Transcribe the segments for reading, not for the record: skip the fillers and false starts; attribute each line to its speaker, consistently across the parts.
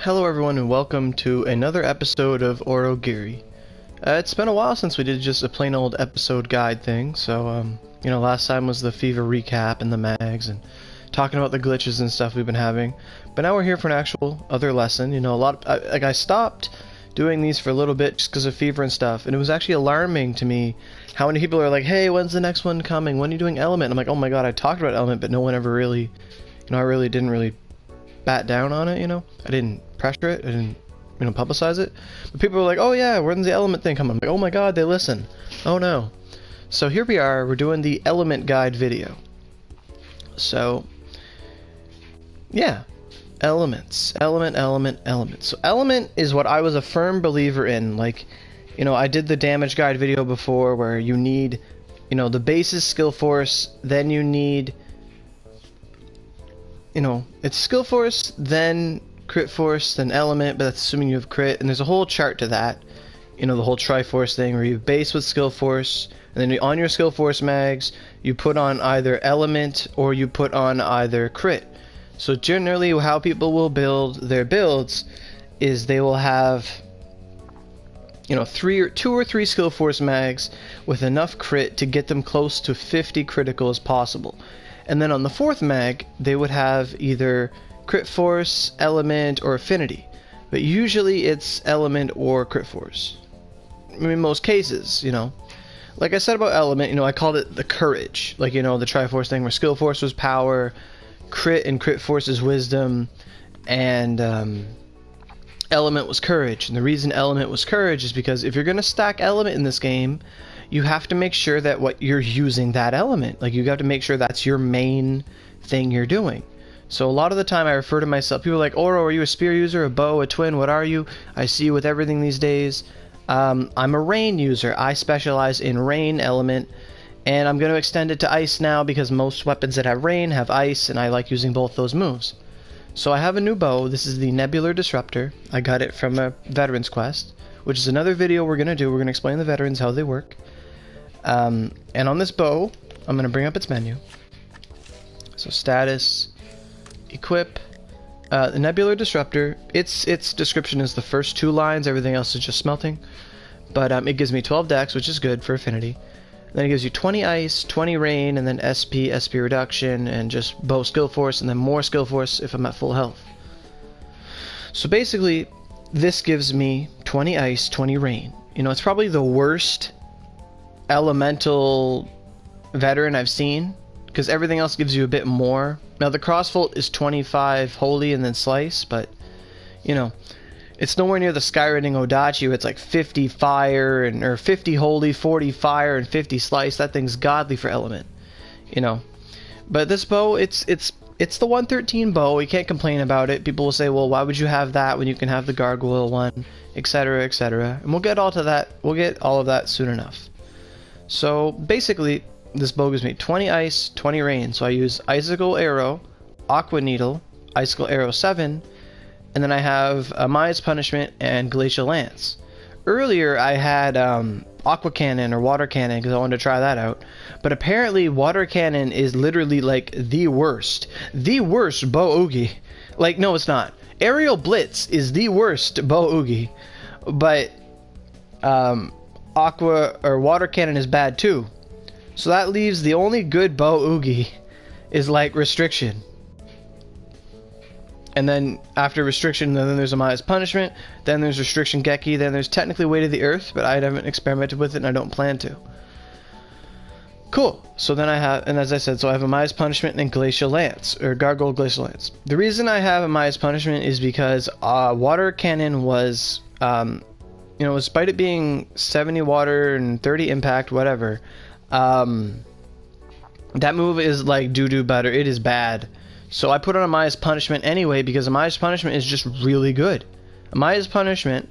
Speaker 1: Hello everyone and welcome to another episode of Aurogiri. It's been a while since we did just a plain old episode guide thing, so last time was the fever recap and the mags and talking about the glitches and stuff we've been having. But now we're here for an actual other lesson. I stopped doing these for a little bit just because of fever and stuff, and it was actually alarming to me how many people are like, hey, when's the next one coming? When are you doing Element? I'm like, oh my god, I talked about Element, but no one ever really, I really didn't bat down on it, I didn't pressure it, I didn't, publicize it. But people were like, oh yeah, when's the Element thing coming? I'm like, oh my god, they listen. Oh no. So here we are, we're doing the Element guide video. So, yeah. Elements. Element. So Element is what I was a firm believer in. Like, I did the damage guide video before where you need, the basis skill force, then you need, it's skill force, then crit force, then element, but that's assuming you have crit, and there's a whole chart to that, the whole Triforce thing where you base with skill force, and then on your skill force mags, you put on either element or you put on either crit. So generally how people will build their builds is they will have, two or three skill force mags with enough crit to get them close to 50 critical as possible. And then on the fourth mag, they would have either crit force, element, or affinity. But usually it's element or crit force. In most cases, Like I said about element, I called it the courage. Like, the Triforce thing where skill force was power, crit and crit force is wisdom, and element was courage. And the reason element was courage is because if you're going to stack element in this game, you have to make sure that what you're using that element. Like, you got to make sure that's your main thing you're doing. So a lot of the time I refer to myself, people are like, Oro, are you a spear user, a bow, a twin, what are you? I see you with everything these days. I'm a rain user. I specialize in rain element, and I'm going to extend it to ice now because most weapons that have rain have ice, and I like using both those moves. So I have a new bow. This is the Nebular Disruptor. I got it from a Veterans Quest, which is another video we're going to do. We're going to explain the veterans, how they work. And on this bow, I'm going to bring up its menu. So status, equip, the Nebular Disruptor. Its description is the first two lines. Everything else is just smelting. But it gives me 12 dex, which is good for affinity. Then it gives you 20 ice, 20 rain, and then SP reduction, and just bow skill force, and then more skill force if I'm at full health. So basically, this gives me 20 ice, 20 rain. It's probably the worst elemental veteran I've seen, because everything else gives you a bit more. Now the crossvolt is 25 holy and then slice, but it's nowhere near the skyrending Odachi where it's like 50 fire or 50 holy, 40 fire, and 50 slice. That thing's godly for element, But this bow, it's the 113 bow. You can't complain about it. People will say, well, why would you have that when you can have the gargoyle one, etc., etc. And we'll get all to that. We'll get all of that soon enough. So basically, this bow gives me 20 ice, 20 rain. So I use Icicle Arrow, Aqua Needle, Icicle Arrow 7, and then I have Maya's Punishment and Glacial Lance. Earlier I had Aqua Cannon or Water Cannon because I wanted to try that out. But apparently Water Cannon is literally like the worst bow oogie. Like, no, it's not. Aerial Blitz is the worst bow oogie. But Aqua or Water Cannon is bad too. So that leaves the only good bow oogie is like Restriction. And then after Restriction, then there's Amaya's Punishment, then there's Restriction Geki, then there's technically Weight of the Earth, but I haven't experimented with it and I don't plan to. Cool. So then I have, and as I said, so I have Amaya's Punishment and Glacial Lance, or Gargoyle Glacial Lance. The reason I have Amaya's Punishment is because Water Cannon was, despite it being 70 water and 30 impact, whatever, that move is like doo-doo better. It is bad. So I put on Amaya's Punishment anyway because Amaya's Punishment is just really good. Amaya's Punishment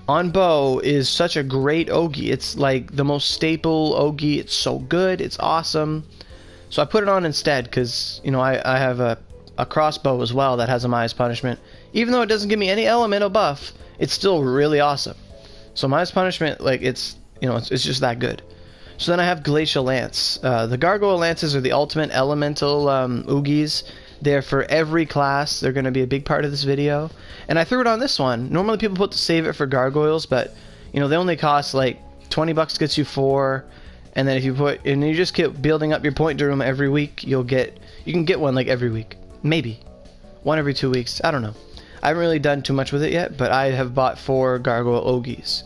Speaker 1: on bow is such a great Ogi. It's like the most staple Ogi. It's so good. It's awesome. So I put it on instead because, I have a crossbow as well that has Amaya's Punishment. Even though it doesn't give me any elemental buff, it's still really awesome. So Amaya's Punishment, like, it's just that good. So then I have Glacial Lance. The Gargoyle Lances are the ultimate elemental Oogis. They're for every class. They're going to be a big part of this video. And I threw it on this one. Normally people put to save it for gargoyles, but you know, they only cost like 20 bucks gets you 4. And then if you put, and you just keep building up your point room every week, you can get one like every week. Maybe. One every 2 weeks. I don't know. I haven't really done too much with it yet, but I have bought 4 gargoyle Ogies.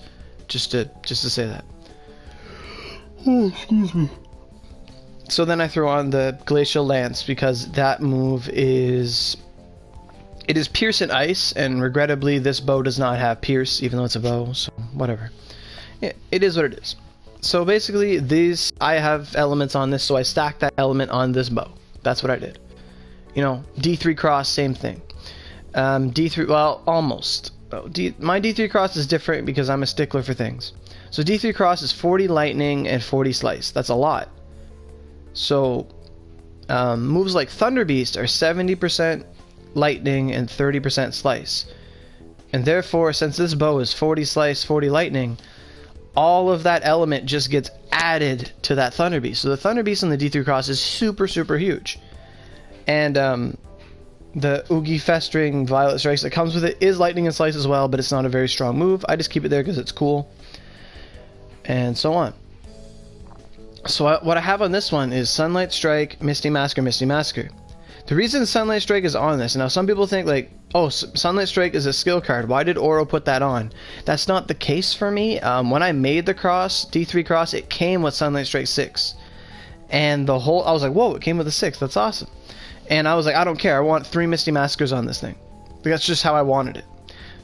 Speaker 1: Just to say that. Oh, excuse me. So then I threw on the Glacial Lance because that move is... It is Pierce and Ice, and regrettably this bow does not have Pierce, even though it's a bow, so whatever. It is what it is. So basically, these, I have elements on this, so I stacked that element on this bow. That's what I did. You know, D3 cross, same thing. D3, well, almost. My D3 cross is different because I'm a stickler for things. So D3 cross is 40 lightning and 40 slice. That's a lot. So moves like Thunder Beast are 70% lightning and 30% slice. And therefore, since this bow is 40 slice, 40 lightning, all of that element just gets added to that Thunder Beast. So the Thunder Beast on the D3 cross is super, super huge. And the Oogie Festering Violet Strikes that comes with it is lightning and slice as well, but it's not a very strong move. I just keep it there because it's cool. And so on. So what I have on this one is Sunlight Strike, Misty Masker, Misty Masker. The reason Sunlight Strike is on this, now some people think like, oh, Sunlight Strike is a skill card. Why did Oro put that on? That's not the case for me. When I made the cross, D3 cross, it came with Sunlight Strike 6. And I was like, whoa, it came with a 6. That's awesome. And I was like, I don't care. I want 3 Misty Maskers on this thing. That's just how I wanted it.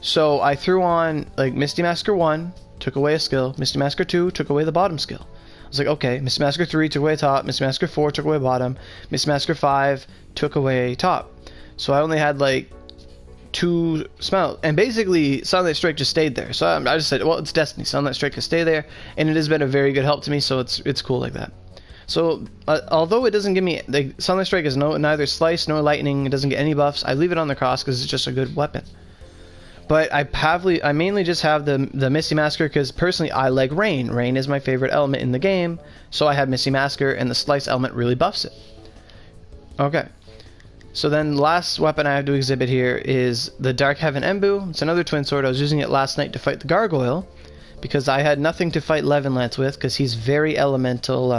Speaker 1: So I threw on like Misty Masker 1, took away a skill. Misty Masker 2, took away the bottom skill. I was like, okay. Misty Masker 3 took away top. Misty Masker 4 took away bottom. Misty Masker 5 took away top. So I only had like 2 smell. And basically, Sunlight Strike just stayed there. So I just said, well, it's Destiny. Sunlight Strike can stay there. And it has been a very good help to me. So it's cool like that. So although it doesn't give me, like, Sunlight Strike is neither slice nor lightning, it doesn't get any buffs, I leave it on the cross because it's just a good weapon. But I mainly just have the Misty Masker because personally I like Rain. Rain is my favorite element in the game, so I have Misty Masker, and the slice element really buffs it. Okay. So then the last weapon I have to exhibit here is the Dark Heaven Embu. It's another twin sword. I was using it last night to fight the gargoyle because I had nothing to fight Levinlance with because he's very elemental.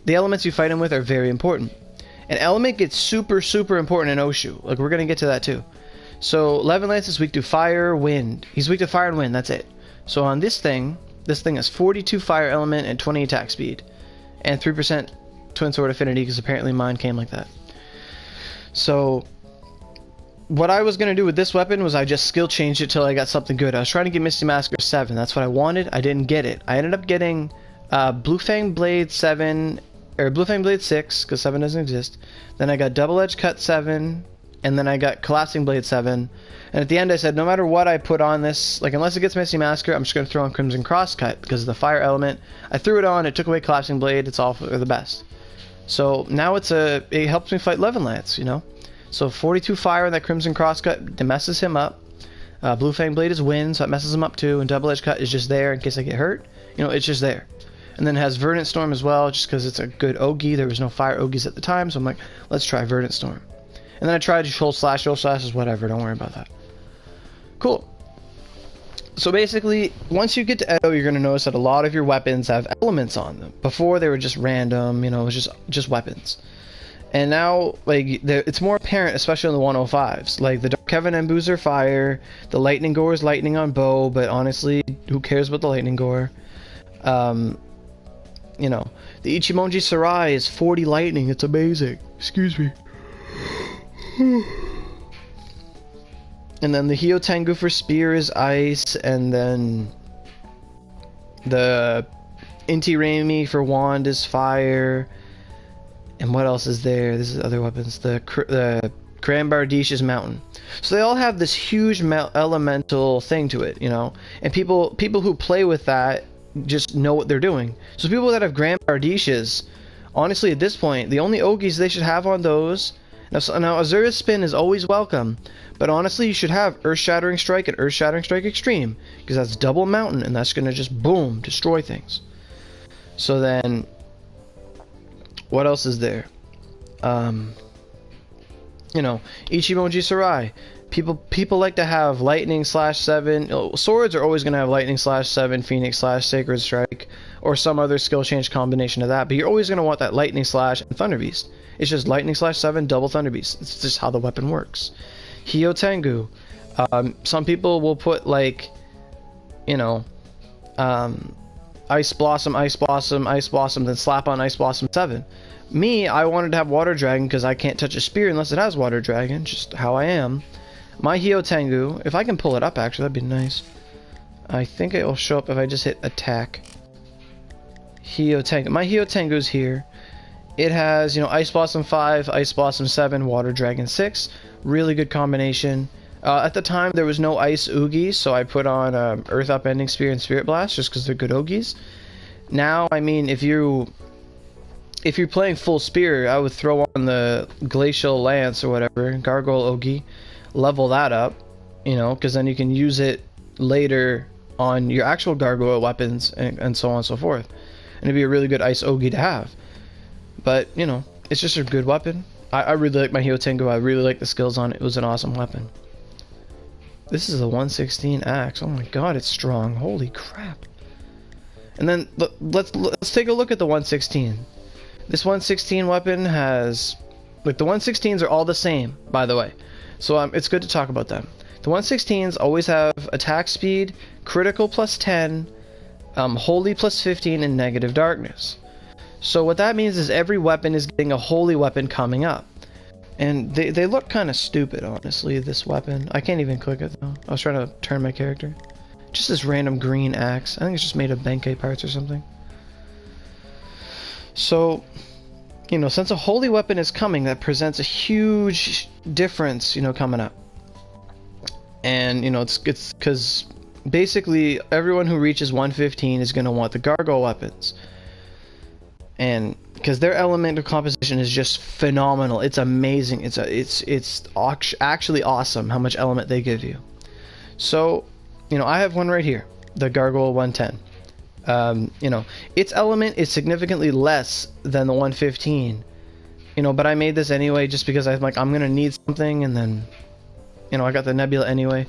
Speaker 1: The elements you fight him with are very important. An element gets super, super important in Oshu. Like, we're going to get to that too. So, Levinlance is weak to fire, wind. He's weak to fire and wind, that's it. So on this thing has 42 fire element and 20 attack speed. And 3% twin sword affinity, because apparently mine came like that. So, what I was going to do with this weapon was I just skill changed it till I got something good. I was trying to get Misty Masker 7. That's what I wanted. I didn't get it. I ended up getting Blue Fang Blade 7... or Blue Flame Blade 6, because 7 doesn't exist. Then I got Double Edge Cut 7, and then I got Collapsing Blade 7. And at the end I said, no matter what I put on this, like unless it gets Misty Masker, I'm just going to throw on Crimson Crosscut, because of the fire element. I threw it on, it took away Collapsing Blade, it's all for the best. So now it helps me fight Levinlance, you know? So 42 fire and that Crimson Crosscut, it messes him up. Blue Fang Blade is wind, so it messes him up too, and Double Edge Cut is just there in case I get hurt. You know, it's just there. And then it has Verdant Storm as well, just because it's a good Ogie. There was no fire Ogies at the time, so I'm like, let's try Verdant Storm. And then I tried Shoal Slash is whatever, don't worry about that. Cool. So basically, once you get to Edo, you're going to notice that a lot of your weapons have elements on them. Before, they were just random, you know, it was just weapons. And now, like, it's more apparent, especially on the 105s. Like, the Dark Heaven Embus are fire, the Lightning Gore is lightning on bow, but honestly, who cares about the Lightning Gore? You know, the Ichimonji Sarai is 40 lightning. It's amazing. Excuse me. And then the Hyotengu for spear is ice, and then the Inti Raimi for wand is fire. And what else is there? This is other weapons. The Krambardish is mountain. So they all have this huge elemental thing to it, you know. And people who play with that just know what they're doing. So people that have Grand Bardishes, honestly at this point, the only Ogies they should have on those, now Azura's Spin is always welcome, but honestly you should have Earth Shattering Strike and Earth Shattering Strike Extreme, because that's double mountain and that's going to just boom, destroy things. So then, what else is there? You know, Ichimonji Sarai. People like to have lightning /7. Swords are always going to have lightning /7, phoenix /sacred strike, or some other skill change combination of that. But you're always going to want that lightning slash and thunder beast. It's just lightning /7, double thunder beast. It's just how the weapon works. Hyotengu. Some people will put like, you know, Ice Blossom, Ice Blossom, Ice Blossom, then slap on Ice Blossom 7. Me, I wanted to have Water Dragon because I can't touch a spear unless it has Water Dragon, just how I am. My Hyotengu, if I can pull it up actually, that'd be nice. I think it will show up if I just hit attack. Hyotengu. My Hyotengu's here. It has, you know, Ice Blossom 5, Ice Blossom 7, Water Dragon 6. Really good combination. At the time, there was no Ice Oogie, so I put on Earth Upending Spear and Spirit Blast just because they're good Oogies. Now, I mean, if you're playing full Spear, I would throw on the Glacial Lance or whatever, Gargoyle Oogie, level that up, you know, because then you can use it later on your actual Gargoyle weapons and so on and so forth. And it'd be a really good Ice Oogie to have. But, you know, it's just a good weapon. I really like my Hyotengu. I really like the skills on it. It was an awesome weapon. This is a 116 axe. Oh my god, it's strong. Holy crap. And then let's take a look at the 116. This 116 weapon has, like, the 116s are all the same, by the way. So it's good to talk about them. The 116s always have attack speed, critical +10, holy +15, and negative darkness. So what that means is every weapon is getting a holy weapon coming up. And they look kind of stupid, honestly, this weapon. I can't even click it, though. I was trying to turn my character. Just this random green axe. I think it's just made of Benkei parts or something. So, you know, since a holy weapon is coming, that presents a huge difference, you know, coming up. And, you know, it's because basically everyone who reaches 115 is going to want the Gargoyle weapons. And because their elemental composition is just phenomenal. It's amazing. It's actually awesome how much element they give you. So, you know, I have one right here, the Gargoyle 110. You know, its element is significantly less than the 115. You know, but I made this anyway just because I'm like, I'm gonna need something, and then, you know, I got the Nebula anyway.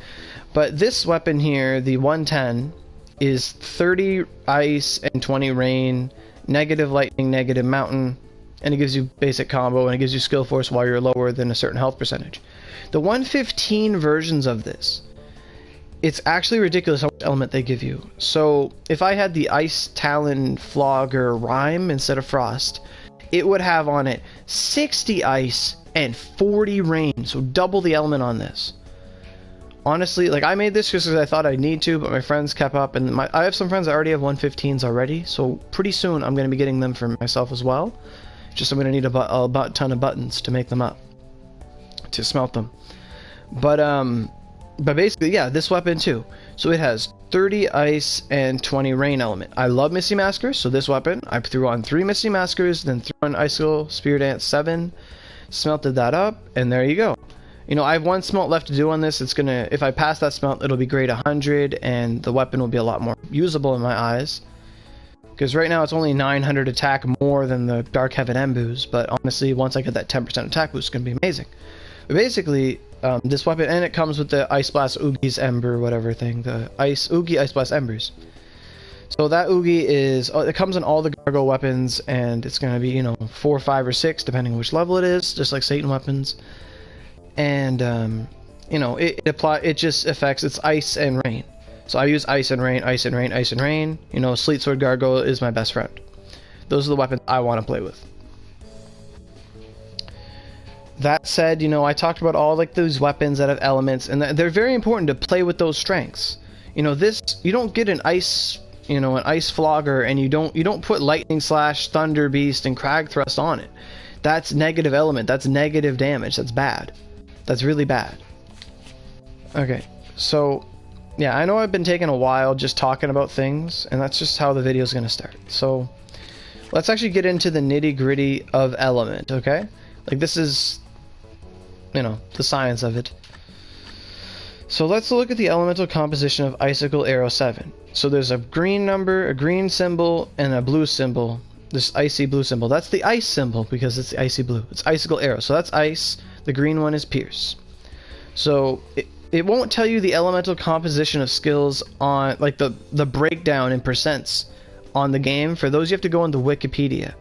Speaker 1: But this weapon here, the 110, is 30 ice and 20 rain. Negative lightning, negative mountain, and it gives you basic combo, and it gives you skill force while you're lower than a certain health percentage. The 115 versions of this, it's actually ridiculous how much element they give you. So if I had the Ice Talon Flogger Rhyme instead of Frost, it would have on it 60 ice and 40 rain, so double the element on this. Honestly, like, I made this just because I thought I'd need to, but my friends kept up, and I have some friends that already have 115s already, so pretty soon I'm going to be getting them for myself as well. Just I'm going to need a ton of buttons to make them up, to smelt them. But basically, yeah, this weapon too. So it has 30 ice and 20 rain element. I love Misty Maskers, so this weapon, I threw on 3 Misty Maskers, then threw on Icicle Spear Dance 7, smelted that up, and there you go. You know, I have 1 smelt left to do on this. It's gonna, if I pass that smelt, it'll be grade 100, and the weapon will be a lot more usable in my eyes. Because right now it's only 900 attack more than the Dark Heaven Embus, but honestly, once I get that 10% attack boost, it's gonna be amazing. But basically, this weapon, and it comes with the Ice Blast Oogie's Ember, whatever thing, the Oogie Ice Blast Embers. So that Oogie is, it comes in all the Gargoyle weapons, and it's gonna be, you know, 4, 5, or 6, depending on which level it is, just like Satan weapons. And you know, it just affects its ice and rain. So I use ice and rain, ice and rain, ice and rain. You know, Sleet Sword Gargoyle is my best friend. Those are the weapons I want to play with. That said, you know, I talked about all like those weapons that have elements, and they're very important to play with those strengths. You know, this, you don't get an ice, you know, an ice flogger, and you don't put lightning slash, thunder beast, and crag thrust on it. That's negative element. That's negative damage. That's bad. That's really bad. Okay, so yeah, I know I've been taking a while just talking about things, and that's just how the video is going to start. So let's actually get into the nitty-gritty of element, okay? Like, this is, you know, the science of it. So let's look at the elemental composition of Icicle Arrow 7. So there's a green number, a green symbol, and a blue symbol. This icy blue symbol. That's the ice symbol because it's the icy blue. It's Icicle Arrow. So that's ice. The green one is Pierce. So it won't tell you the elemental composition of skills on, like, the breakdown in percents on the game. For those, you have to go into Wikipedia.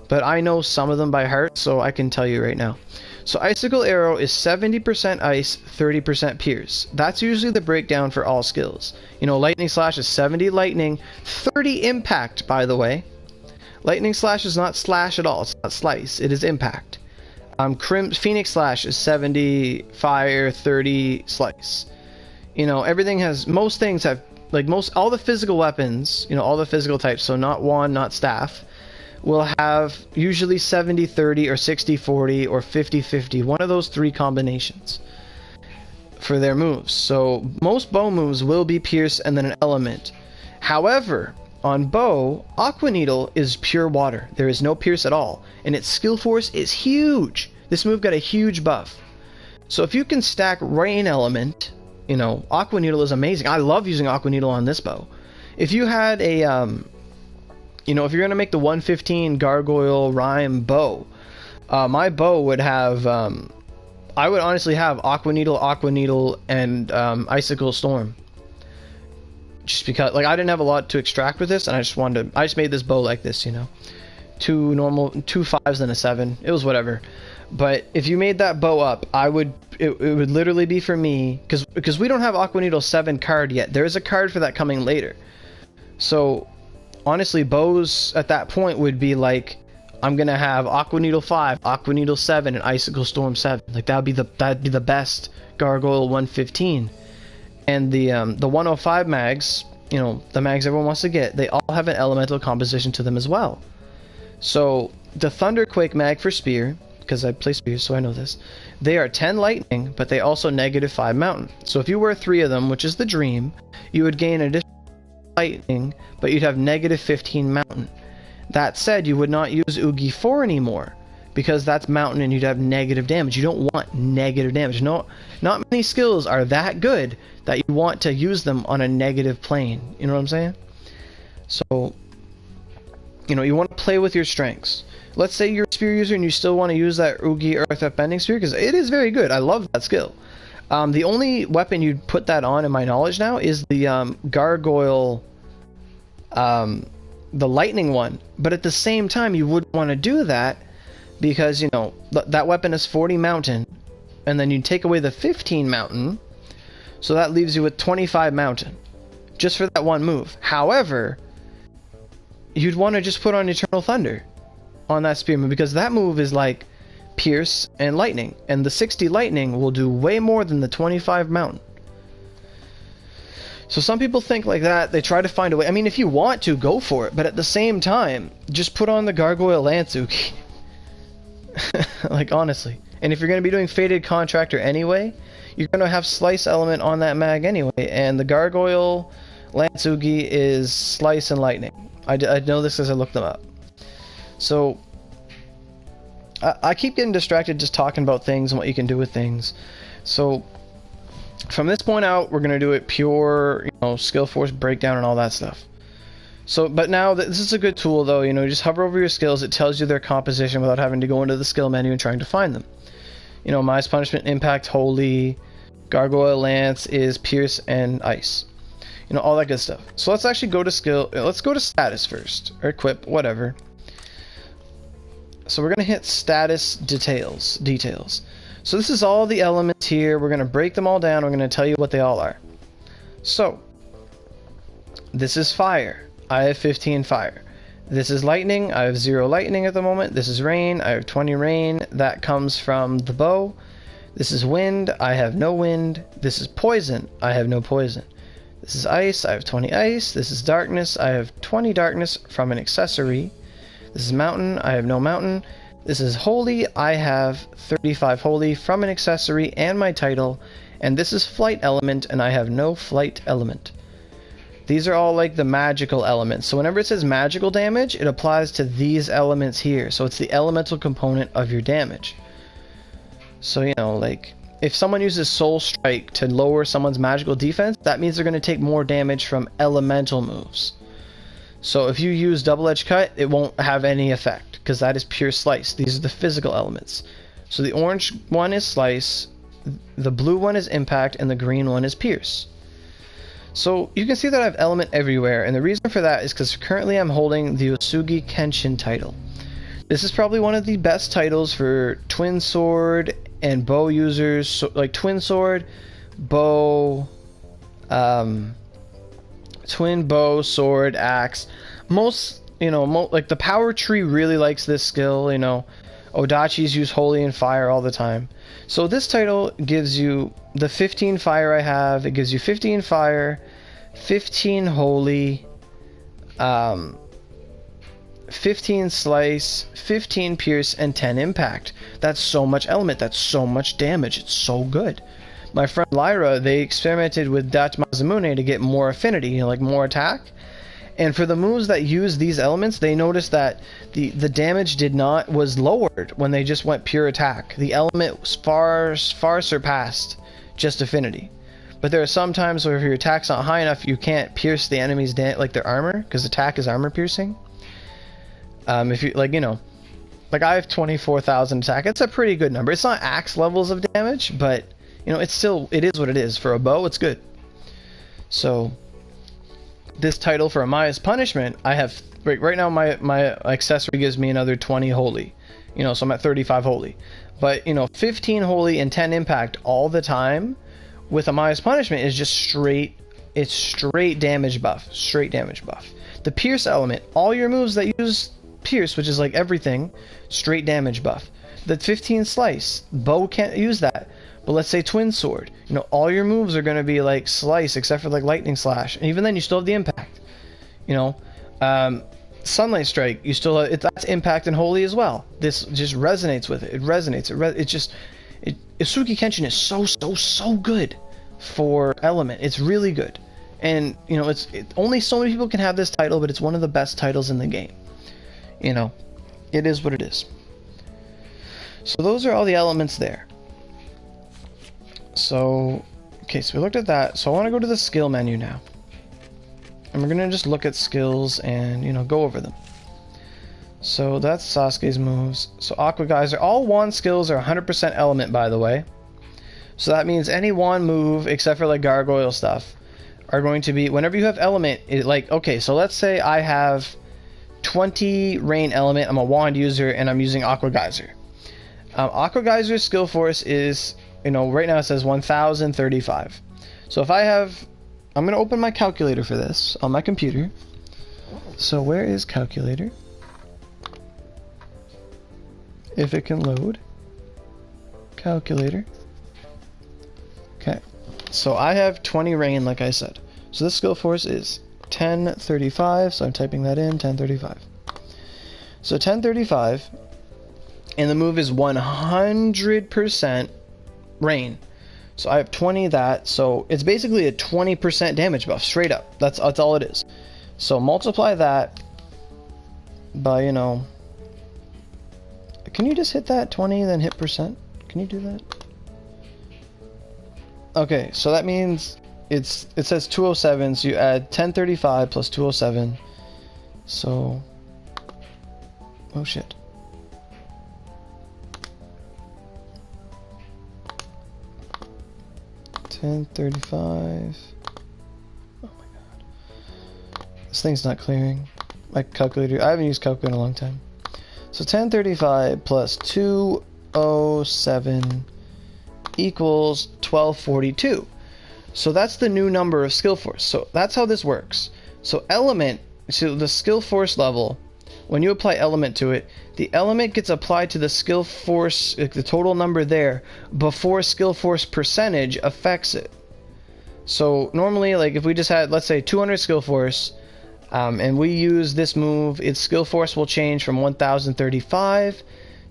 Speaker 1: But I know some of them by heart, so I can tell you right now. So Icicle Arrow is 70% Ice, 30% Pierce. That's usually the breakdown for all skills. You know, Lightning Slash is 70 Lightning, 30 Impact, by the way. Lightning Slash is not slash at all, it's not slice, it is impact. Phoenix Slash is 70 Fire, 30 Slice. You know, everything has, most things have, like all the physical weapons, you know, all the physical types, so not wand, not staff, will have usually 70-30 or 60-40 or 50-50, one of those three combinations for their moves. So most bow moves will be Pierce and then an element. However, on bow, Aqua Needle is pure water. There is no Pierce at all, and its skill force is huge. This move got a huge buff. So if you can stack Rain Element, you know, Aqua Needle is amazing. I love using Aqua Needle on this bow. If you had a you know, if you're going to make the 115 Gargoyle Rhyme bow, my bow would have, I would honestly have Aqua Needle, and Icicle Storm. Just because, like, I didn't have a lot to extract with this, and I just made this bow like this, you know. 2 5s and a 7. It was whatever. But if you made that bow up, it would literally be for me, because we don't have Aqua Needle 7 card yet. There is a card for that coming later. So honestly, bows at that point would be like, I'm gonna have Aqua Needle 5, Aqua Needle 7, and Icicle Storm 7. Like, that'd be the best Gargoyle 115. And the 105 mags, you know, the mags everyone wants to get, they all have an elemental composition to them as well. So the Thunderquake mag for Spear, because I play Spear, so I know this, they are 10 Lightning, but they also -5 Mountain. So if you wear 3 of them, which is the dream, you would gain additional Lightning, but you'd have -15 Mountain. That said, you would not use Oogie 4 anymore, because that's Mountain and you'd have negative damage. You don't want negative damage. No, not many skills are that good that you want to use them on a negative plane. You know what I'm saying? So, you know, you want to play with your strengths. Let's say you're a Spear user and you still want to use that Oogie Earth Upending Spear, because it is very good. I love that skill. The only weapon you'd put that on, in my knowledge now, is the Gargoyle, the Lightning one. But at the same time, you wouldn't want to do that, because, you know, that weapon is 40 Mountain, and then you take away the 15 Mountain, so that leaves you with 25 Mountain, just for that one move. However, you'd want to just put on Eternal Thunder on that Spear move, because that move is like Pierce and Lightning, and the 60 Lightning will do way more than the 25 Mountain. So some people think like that, they try to find a way. I mean, if you want to, go for it, but at the same time, just put on the Gargoyle Lance Oogie. Like, honestly. And if you're going to be doing Fated Contractor anyway, you're going to have Slice element on that mag anyway, and the Gargoyle Lance Oogie is Slice and Lightning. I know this as I looked them up. So I keep getting distracted just talking about things and what you can do with things. So from this point out, we're going to do it pure, you know, skill force breakdown and all that stuff. So, but now this is a good tool though, you know, just hover over your skills, it tells you their composition without having to go into the skill menu and trying to find them. You know, Mize Punishment, Impact, Holy, Gargoyle Lance is Pierce and Ice. You know, all that good stuff. So let's actually go to skill, let's go to status first, or equip, whatever. So we're going to hit status details. So this is all the elements here, we're going to break them all down, we're going to tell you what they all are. So, this is fire. I have 15 fire. This is lightning. I have 0 lightning at the moment. This is rain. I have 20 rain. That comes from the bow. This is wind. I have no wind. This is poison. I have no poison. This is ice. I have 20 ice. This is darkness. I have 20 darkness from an accessory. This is mountain. I have no mountain. This is holy. I have 35 holy from an accessory and my title. And this is flight element, and I have no flight element. These are all like the magical elements. So whenever it says magical damage, it applies to these elements here. So it's the elemental component of your damage. So, you know, like, if someone uses Soul Strike to lower someone's magical defense, that means they're going to take more damage from elemental moves. So if you use Double Edge Cut, it won't have any effect, because that is pure slice. These are the physical elements. So the orange one is Slice, the blue one is Impact, and the green one is Pierce. So you can see that I have Element everywhere, and the reason for that is because currently I'm holding the Osugi Kenshin title. This is probably one of the best titles for Twin Sword and Bow users, so, like Twin Sword, Bow, Twin Bow, Sword, Axe. Most, you know, like the Power Tree really likes this skill, you know. Odachis use Holy and Fire all the time. So this title gives you the 15 Fire I have. It gives you 15 Fire, 15 Holy, 15 Slice, 15 Pierce, and 10 Impact. That's so much Element. That's so much damage. It's so good. My friend Lyra, they experimented with Dachi Masamune to get more affinity, you know, like more attack. And for the moves that use these elements, they noticed that the damage was lowered when they just went pure attack. The element was far surpassed just affinity. But there are some times where if your attack's not high enough, you can't pierce the enemy's like their armor, because attack is armor piercing. If you like, you know, like I have 24,000 attack. It's a pretty good number. It's not axe levels of damage, but you know, it is what it is. For a bow, it's good. So this title for Amaya's Punishment, I have right now my accessory gives me another 20 Holy, you know, so I'm at 35 Holy. But you know, 15 Holy and 10 Impact all the time with Amaya's Punishment is just straight damage buff, The Pierce element, all your moves that use Pierce, which is like everything, straight damage buff. The 15 Slice, Bow can't use that. But let's say Twin Sword, you know, all your moves are going to be like Slice, except for like Lightning Slash, and even then you still have the Impact. You know, Sunlight Strike, you still have that's Impact and Holy as well. This just resonates with it. It resonates. Osugi Kenshin is so good for Element. It's really good, and you know, only so many people can have this title, but it's one of the best titles in the game. You know, it is what it is. So those are all the elements there. So, okay, so we looked at that. So I want to go to the skill menu now. And we're going to just look at skills and, you know, go over them. So that's Sasuke's moves. So Aqua Geyser, all wand skills are 100% element, by the way. So that means any wand move, except for like gargoyle stuff, are going to be, whenever you have element, like, okay, so let's say I have 20 rain element, I'm a wand user, and I'm using Aqua Geyser. Aqua Geyser's skill force is, you know, right now it says 1035. So if I have, I'm going to open my calculator for this on my computer. So where is calculator? If it can load. Calculator. Okay. So I have 20 rain, like I said. So this skill force is 1035. So I'm typing that in, 1035. So 1035. And the move is 100% rain. So I have 20 of that, so it's basically a 20% damage buff, straight up. That's all it is. So multiply that by, you know, can you just hit that 20 then hit percent? Can you do that? Okay, so that means it says 207, so you add 1035 plus 207. So, oh shit. $10.35. Oh my god. This thing's not clearing. My calculator. I haven't used calculator in a long time. So 1035 plus 207 equals 1242. So that's the new number of skill force. So that's how this works. So element, so the skill force level, when you apply element to it, the element gets applied to the skill force, like the total number there, before skill force percentage affects it. So normally, like if we just had, let's say 200 skill force, and we use this move, its skill force will change from 1035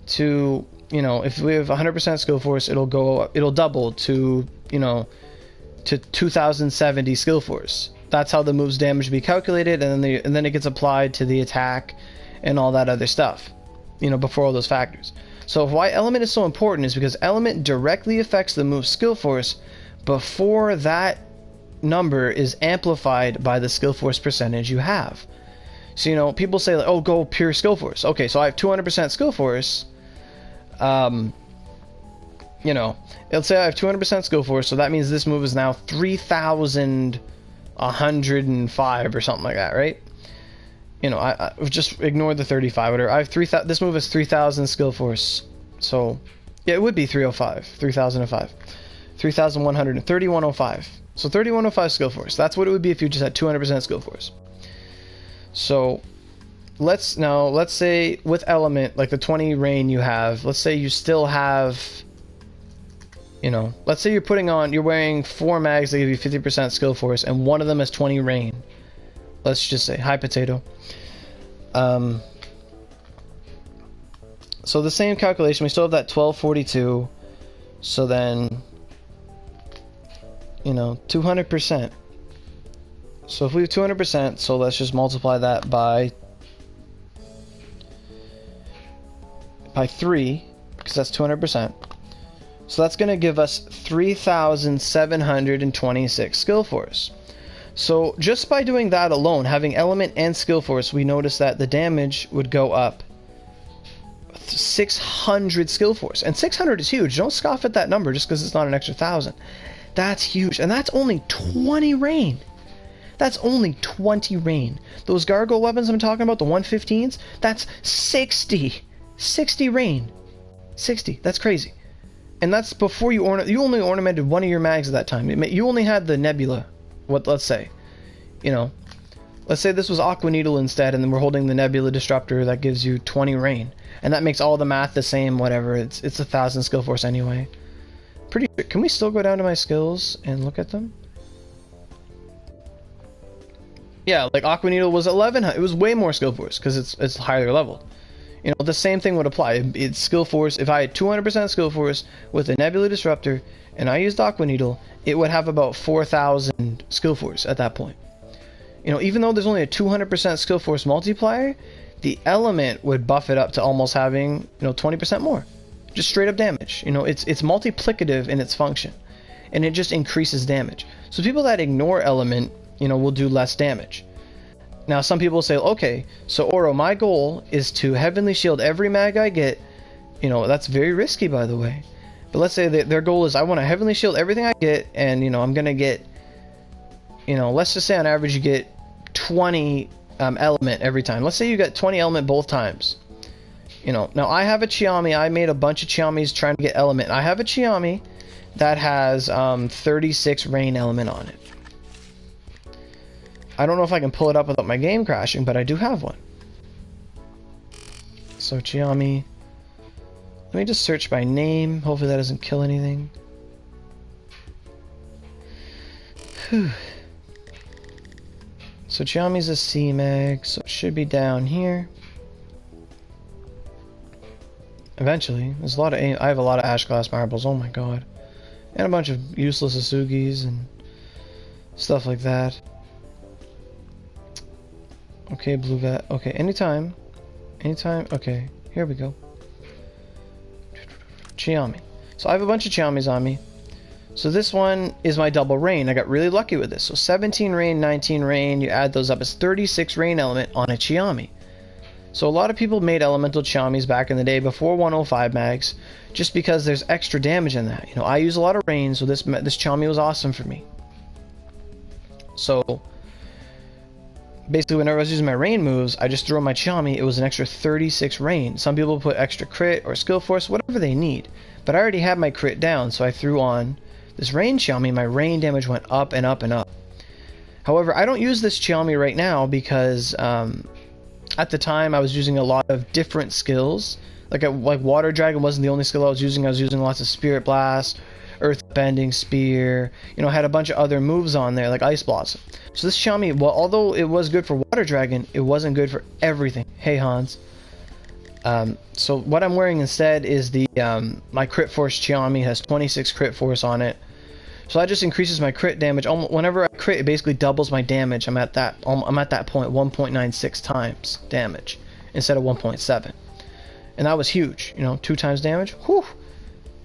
Speaker 1: to, you know, if we have 100% skill force, it'll double to, you know, to 2070 skill force. That's how the move's damage will be calculated, and then it gets applied to the attack and all that other stuff, you know, before all those factors. So why element is so important is because element directly affects the move's skill force before that number is amplified by the skill force percentage you have. So, you know, people say like, oh, go pure skill force. Okay, so I have 200% skill force, you know, let's say I have 200% skill force, so that means this move is now 3,105 or something like that, right? You know, I just ignore the 35, whatever. I have 3,000. This move is 3,000 skill force, so yeah, it would be 305, 3,005, 3,105. So 3,105 skill force. That's what it would be if you just had 200% skill force. So let's say with element, like the 20 rain you have, let's say you still have, you know, let's say you're wearing 4 mags that give you 50% skill force, and one of them has 20 rain. Let's just say, hi potato. So the same calculation, we still have that 1242. So then, you know, 200%. So if we have 200%, so let's just multiply that by 3, because that's 200%. So that's going to give us 3,726 skill force. So just by doing that alone, having element and skill force, we notice that the damage would go up 600 skill force. And 600 is huge. Don't scoff at that number just because it's not an extra 1,000. That's huge. And that's only 20 rain. That's only 20 rain. Those gargoyle weapons I'm talking about, the 115s, that's 60. 60 rain. 60. That's crazy. And that's before you only ornamented one of your mags at that time. You only had the nebula. Let's say, you know, let's say this was Aqua Needle instead, and then we're holding the Nebula Disruptor that gives you 20 rain, and that makes all the math the same. Whatever, it's 1,000 skill force anyway. Pretty. Can we still go down to my skills and look at them? Yeah, like Aqua Needle was 1100. It was way more skill force because it's higher level. You know, the same thing would apply. It's skill force. If I had 200% skill force with a Nebula Disruptor and I used Aqua Needle, it would have about 4,000 skill force at that point. You know, even though there's only a 200% skill force multiplier, the element would buff it up to almost having, you know, 20% more. Just straight up damage. You know, it's multiplicative in its function, and it just increases damage. So people that ignore element, you know, will do less damage. Now, some people say, okay, so Oro, my goal is to Heavenly Shield every mag I get. You know, that's very risky, by the way. But let's say that their goal is, I want to Heavenly Shield everything I get, and, you know, I'm going to get, you know, let's just say on average you get 20 element every time. Let's say you get 20 element both times. You know, now I have a Chami. I made a bunch of Chiamis trying to get element. I have a Chami that has 36 rain element on it. I don't know if I can pull it up without my game crashing, but I do have one. So Chami. Let me just search by name. Hopefully that doesn't kill anything. Whew. So Chami's a C-Mag, so it should be down here. Eventually. There's a lot of I have a lot of Ash Glass Marbles, oh my god. And a bunch of useless Asugis and stuff like that. Okay, blue vet. Okay, anytime. Okay, here we go. Chami. So I have a bunch of Chiamis on me. So this one is my double rain. I got really lucky with this. So 17 rain, 19 rain, you add those up, it's 36 rain element on a Chiami. So a lot of people made elemental Chiamis back in the day before 105 mags, just because there's extra damage in that. You know, I use a lot of rain, so this Chami was awesome for me. So basically, whenever I was using my rain moves, I just threw on my Chami. It was an extra 36 rain. Some people put extra crit or skill force, whatever they need. But I already had my crit down, so I threw on this rain Chami. My rain damage went up and up and up. However, I don't use this Chami right now because at the time I was using a lot of different skills. Like Water Dragon wasn't the only skill I was using. I was using lots of Spirit Blast, Earth Bending, Spear. You know, I had a bunch of other moves on there like Ice Blossom. So this Chami, well, although it was good for Water Dragon, it wasn't good for everything. Hey Hans. So what I'm wearing instead is the my Crit Force Chami has 26 Crit Force on it. So that just increases my crit damage. Whenever I crit, it basically doubles my damage. I'm at that point 1.96 times damage instead of 1.7, and that was huge. You know, 2 times damage. Whew,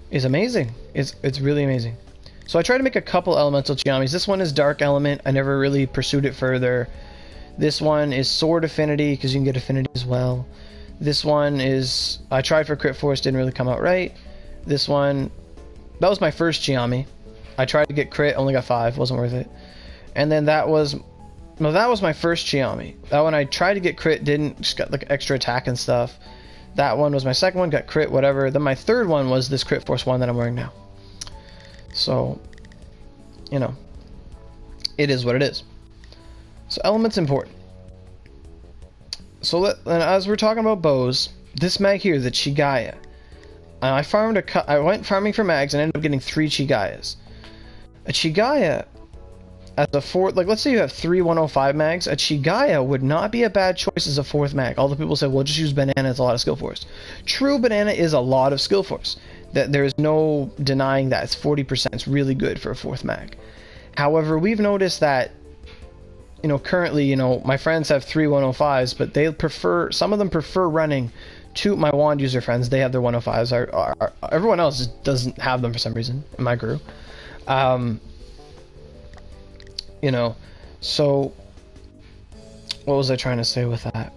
Speaker 1: is amazing. It's really amazing. So I tried to make a couple elemental Chiamis. This one is Dark Element. I never really pursued it further. This one is Sword Affinity because you can get Affinity as well. This one is, I tried for Crit Force, didn't really come out right. This one that was my first Chami. I tried to get crit, only got 5, wasn't worth it. And then that was my first Chami. That one I tried to get crit, didn't, just got like extra attack and stuff. That one was my second one, got crit, whatever. Then my third one was this crit force one that I'm wearing now. So, you know, it is what it is. So element's important. So and as we're talking about bows, this mag here, the Chigaya. I went farming for mags and ended up getting 3 Chigayas. A Chigaya as a fourth, like let's say you have 3 105 mags, a Chigaya would not be a bad choice as a 4th mag. All the people say, well, just use banana, it's a lot of skill force. True, banana is a lot of skill force. That there is no denying that. It's 40%. It's really good for a 4th mag. However, we've noticed that, you know, currently, you know, my friends have 3 105s, but they prefer, some of them prefer running to my wand user friends. They have their 105s. Everyone else doesn't have them for some reason in my crew. You know, so what was I trying to say with that?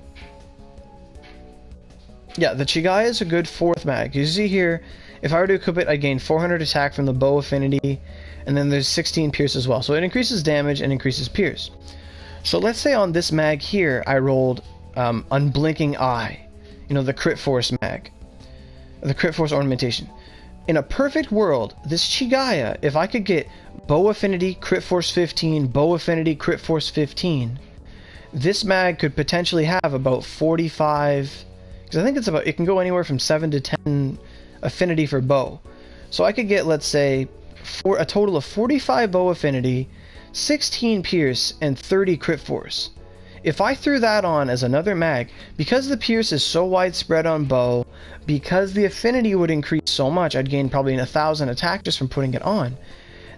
Speaker 1: Yeah, the Chigaya is a good 4th mag. You see here, if I were to equip it, I gain 400 attack from the bow affinity, and then there's 16 pierce as well. So it increases damage and increases pierce. So let's say on this mag here, I rolled Unblinking Eye, you know, the crit force mag, the crit force ornamentation. In a perfect world, this Chigaya, if I could get bow affinity, crit force 15, bow affinity, crit force 15, this mag could potentially have about 45, because I think it's about, it can go anywhere from 7 to 10 affinity for bow. So I could get, let's say, a total of 45 bow affinity, 16 pierce, and 30 crit force. If I threw that on as another mag, because the pierce is so widespread on bow, because the affinity would increase so much, I'd gain probably 1,000 attack just from putting it on.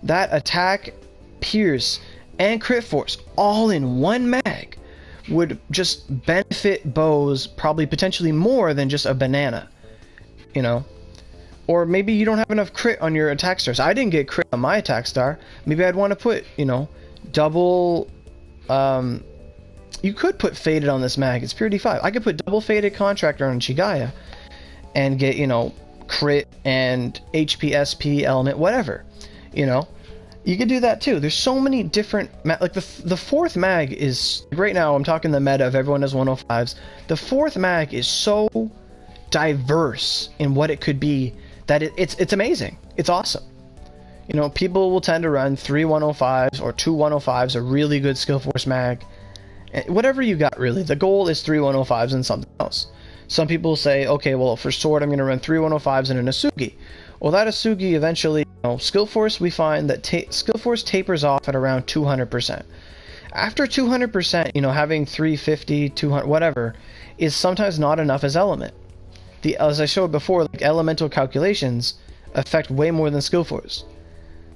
Speaker 1: That attack, pierce, and crit force all in one mag would just benefit bows probably potentially more than just a banana, you know. Or maybe you don't have enough crit on your attack stars. I didn't get crit on my attack star. Maybe I'd want to put, you know, double, you could put faded on this mag. It's purity 5. I could put double faded contractor on Chigaya and get, you know, crit and HP, SP, element, whatever, you know. You could do that too. There's so many different, like the 4th mag is, right now I'm talking the meta of everyone has 105s. The 4th mag is so diverse in what it could be that it's amazing. It's awesome. You know, people will tend to run 3 105s or 2 105s, a really good skill force mag. Whatever you got, really. The goal is 3 105s and something else. Some people say, okay, well, for sword, I'm going to run 3 105s and an Asugi. Well, that Asugi eventually, you know, skill force, we find that skill force tapers off at around 200%. After 200%, you know, having 350, 200, whatever, is sometimes not enough as element. As I showed before, like elemental calculations affect way more than skill force.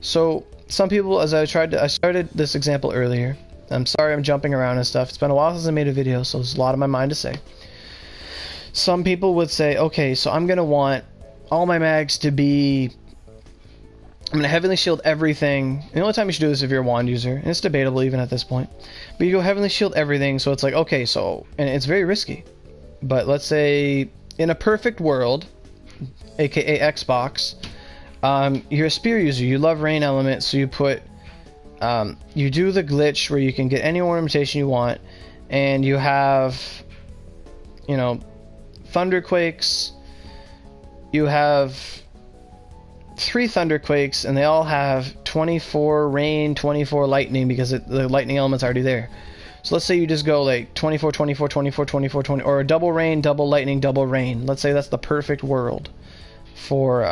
Speaker 1: So some people, I started this example earlier. I'm sorry I'm jumping around and stuff. It's been a while since I made a video, so there's a lot on my mind to say. Some people would say, okay, so I'm going to want all my mags to be, I'm going to heavenly shield everything. The only time you should do this if you're a wand user, and it's debatable even at this point, but you go heavenly shield everything, so it's like, okay, so, and it's very risky. But let's say, in a perfect world, aka Xbox, you're a spear user, you love rain element, so you put, you do the glitch where you can get any ornamentation you want, and you have, you know, thunderquakes, you have 3 thunderquakes, and they all have 24 rain, 24 lightning, because the lightning element's already there. So let's say you just go like 24, 24, 24, 24, 20, or a double rain, double lightning, double rain. Let's say that's the perfect world for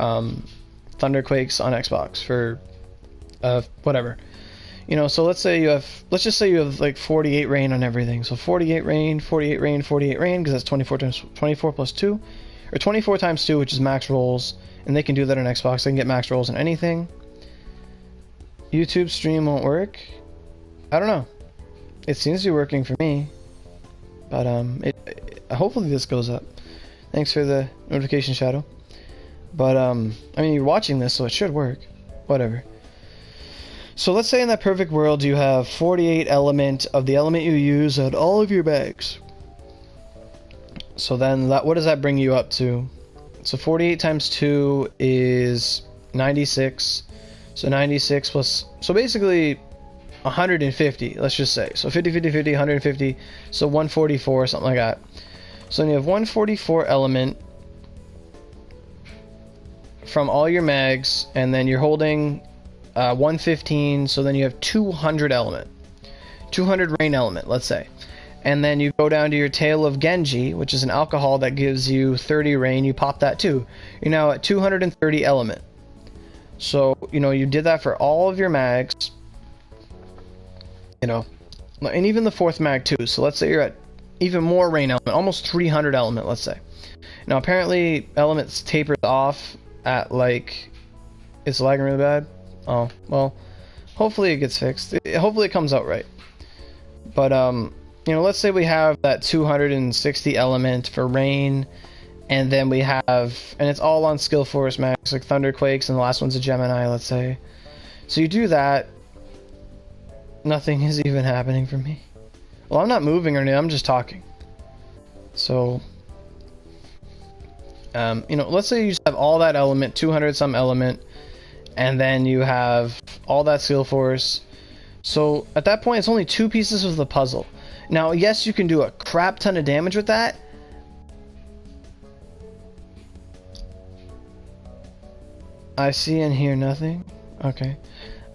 Speaker 1: thunderquakes on Xbox for whatever. You know, so let's just say you have like 48 rain on everything. So 48 rain, 48 rain, 48 rain, because that's 24 times 24 plus 2, or 24 times 2, which is max rolls, and they can do that on Xbox. They can get max rolls on anything. YouTube stream won't work. I don't know. It seems to be working for me, but hopefully this goes up. Thanks for the notification, Shadow. But I mean, you're watching this, so it should work. Whatever. So let's say in that perfect world you have 48 element of the element you use on all of your bags. So then what does that bring you up to? So 48 times 2 is 96. So 96 plus, so basically 150, let's just say. So 50, 50, 50, 150, so 144, something like that. So then you have 144 element from all your mags, and then you're holding 115, so then you have 200 element. 200 rain element, let's say. And then you go down to your tail of Genji, which is an alcohol that gives you 30 rain, you pop that too. You're now at 230 element. So, you know, you did that for all of your mags, you know, and even the fourth mag too. So let's say you're at even more rain element, almost 300 element, let's say. Now apparently elements tapers off at like, it's lagging really bad. Oh, well, hopefully it gets fixed. Hopefully it comes out right. But, you know, let's say we have that 260 element for rain, and then we have, and it's all on skill force max, like Thunderquakes, and the last one's a Gemini, let's say. So you do that, nothing is even happening for me. Well, I'm not moving or anything, I'm just talking. So, you know, let's say you just have all that element, 200 some element, and then you have all that skill force. So at that point, it's only 2 pieces of the puzzle. Now, yes, you can do a crap ton of damage with that. I see and hear nothing. Okay.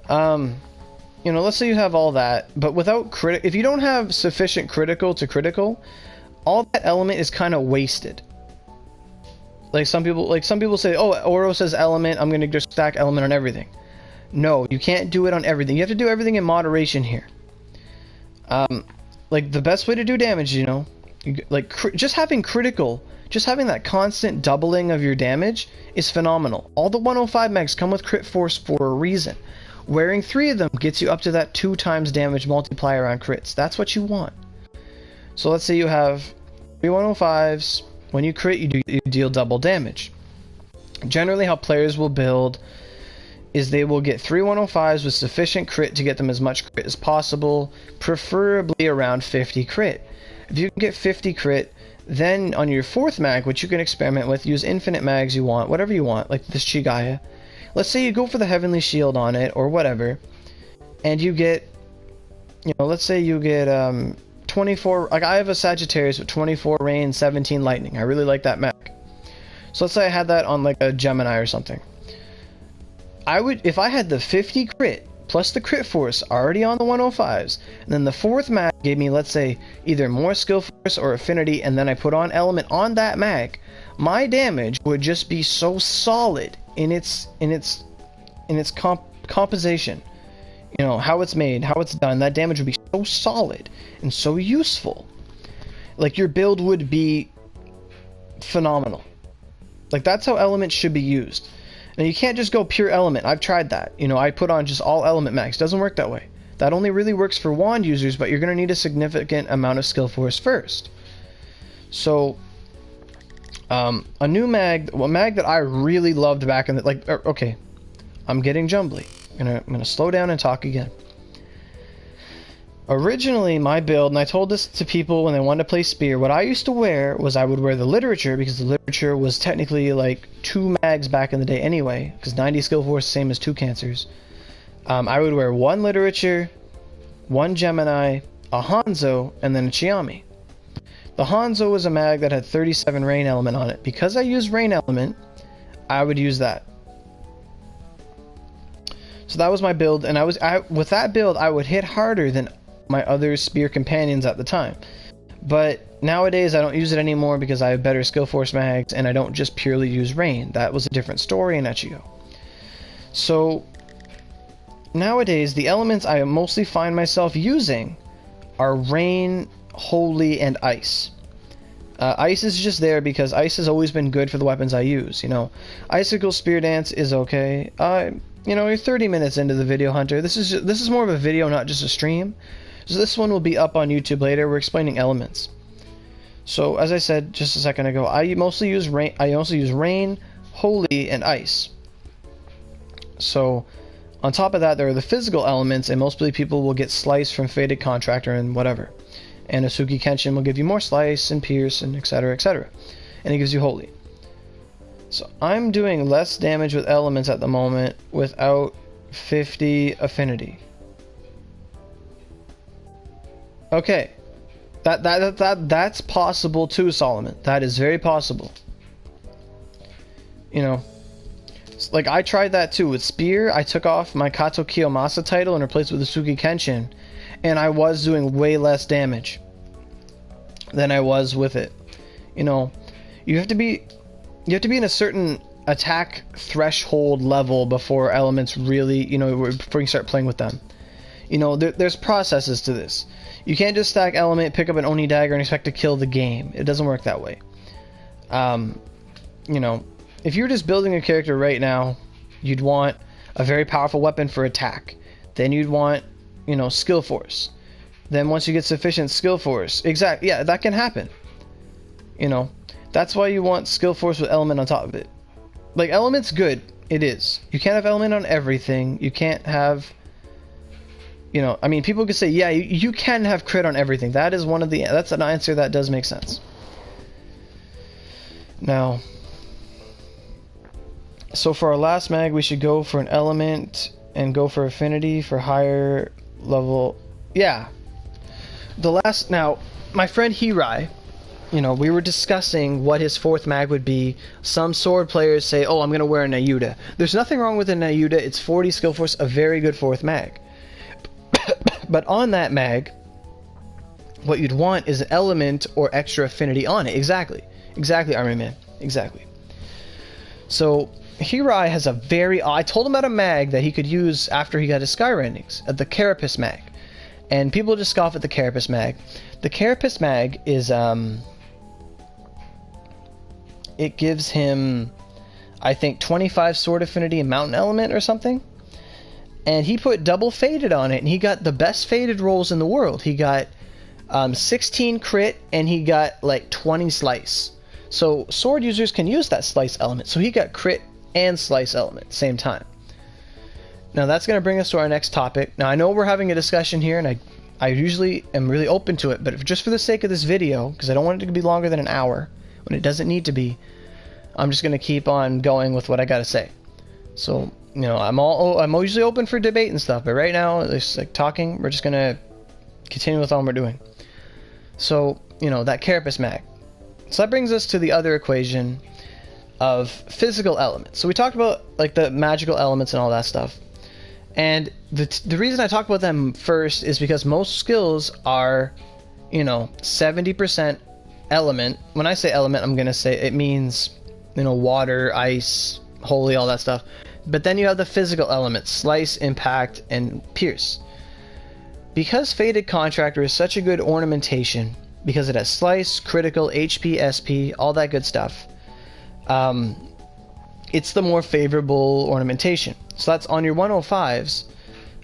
Speaker 1: You know, let's say you have all that, but without if you don't have sufficient critical to critical, all that element is kind of wasted. Like some people say, oh, Oro says element, I'm gonna just stack element on everything. No, you can't do it on everything. You have to do everything in moderation here. Like the best way to do damage, you know, like just having critical, just having that constant doubling of your damage is phenomenal. All the 105 mags come with crit force for a reason. Wearing 3 of them gets you up to that 2 times damage multiplier on crits. That's what you want. So let's say you have 3 105s. When you crit, you deal double damage. Generally, how players will build is they will get 3 105s with sufficient crit to get them as much crit as possible, preferably around 50 crit. If you can get 50 crit, then on your 4th mag, which you can experiment with, use infinite mags you want, whatever you want, like this Chigaya. Let's say you go for the Heavenly Shield on it, or whatever, and you get, you know, let's say you get 24, like I have a Sagittarius with 24 rain, 17 lightning. I really like that mag. So let's say I had that on like a Gemini or something. I would, if I had the 50 crit plus the crit force already on the 105s, and then the 4th mag gave me, let's say, either more skill force or affinity, and then I put on element on that mag, my damage would just be so solid in its composition. You know, how it's made, how it's done, that damage would be so solid and so useful. Like, your build would be phenomenal. Like, that's how elements should be used. Now, you can't just go pure element. I've tried that. You know, I put on just all element max. Doesn't work that way. That only really works for wand users, but you're going to need a significant amount of skill force first. So, a new mag, a mag that I really loved back in the, like, okay, I'm getting jumbly. I'm gonna slow down and talk again. Originally, my build, and I told this to people when they wanted to play Spear, what I used to wear was I would wear the Literature, because the Literature was technically like 2 mags back in the day anyway, because 90 skill force is the same as 2 cancers. I would wear 1 Literature, 1 Gemini, a Hanzo, and then a Chami. The Hanzo was a mag that had 37 rain element on it. Because I use rain element, I would use that. So that was my build, and with that build, I would hit harder than my other Spear companions at the time. But nowadays, I don't use it anymore because I have better skill force mags, and I don't just purely use rain. That was a different story in Ichigo. So nowadays, the elements I mostly find myself using are rain, holy, and ice. Ice is just there because ice has always been good for the weapons I use. You know, Icicle Spear Dance is okay. You know, you're 30 minutes into the video, Hunter. This is more of a video, not just a stream. So this one will be up on YouTube later. We're explaining elements. So as I said just a second ago, I mostly use rain. I also use rain, holy, and ice. So on top of that, there are the physical elements, and mostly people will get slice from Faded Contractor and whatever. And Asuki Kenshin will give you more slice and pierce and etc., etc. And it gives you holy. So I'm doing less damage with elements at the moment without 50 affinity. Okay. That's possible too, Solomon. That is very possible. You know, like I tried that too with Spear. I took off my Kato Kiyomasa title and replaced it with the Suki Kenshin, and I was doing way less damage than I was with it. You know, you have to be in a certain attack threshold level before elements really, you know, before you start playing with them. You know, there's processes to this. You can't just stack element, pick up an Oni dagger, and expect to kill the game. It doesn't work that way. You know, if you're just building a character right now, you'd want a very powerful weapon for attack. Then you'd want, you know, skill force. Then once you get sufficient skill force, yeah, that can happen. You know, that's why you want skill force with element on top of it. Like, element's good. It is. You can't have element on everything. You can't have... You know, I mean, people could say, yeah, you can have crit on everything. That is one of the... That's an answer that does make sense. Now, so for our last mag, we should go for an element and go for affinity for higher level... Yeah. The last... Now, my friend Hirai, you know, we were discussing what his fourth mag would be. Some sword players say, oh, I'm going to wear a Nayuta. There's nothing wrong with a Nayuta. It's 40 skill force, a very good fourth mag. But on that mag, what you'd want is an element or extra affinity on it. Exactly, Army Man. Exactly. So Hirai has a very... I told him about a mag that he could use after he got his Sky Rendings, the Carapace mag. And people just scoff at the Carapace mag. The Carapace mag is... It gives him, I think, 25 sword affinity and mountain element or something. And he put double faded on it, and he got the best faded rolls in the world. He got 16 crit, and he got like 20 slice. So sword users can use that slice element. So he got crit and slice element at the same time. Now that's going to bring us to our next topic. Now I know we're having a discussion here, and I usually am really open to it, but just for the sake of this video, because I don't want it to be longer than an hour, when it doesn't need to be, I'm just going to keep on going with what I got to say. So... You know, I'm usually open for debate and stuff, but right now, it's like talking, we're just gonna continue with all we're doing. So, you know, that Carapace mag. So that brings us to the other equation of physical elements. So we talked about like the magical elements and all that stuff. And the reason I talk about them first is because most skills are, you know, 70% element. When I say element, I'm gonna say it means, you know, water, ice, holy, all that stuff. But then you have the physical elements, slice, impact, and pierce. Because Faded Contractor is such a good ornamentation, because it has slice, critical, HP, SP, all that good stuff, it's the more favorable ornamentation. So that's on your 105s,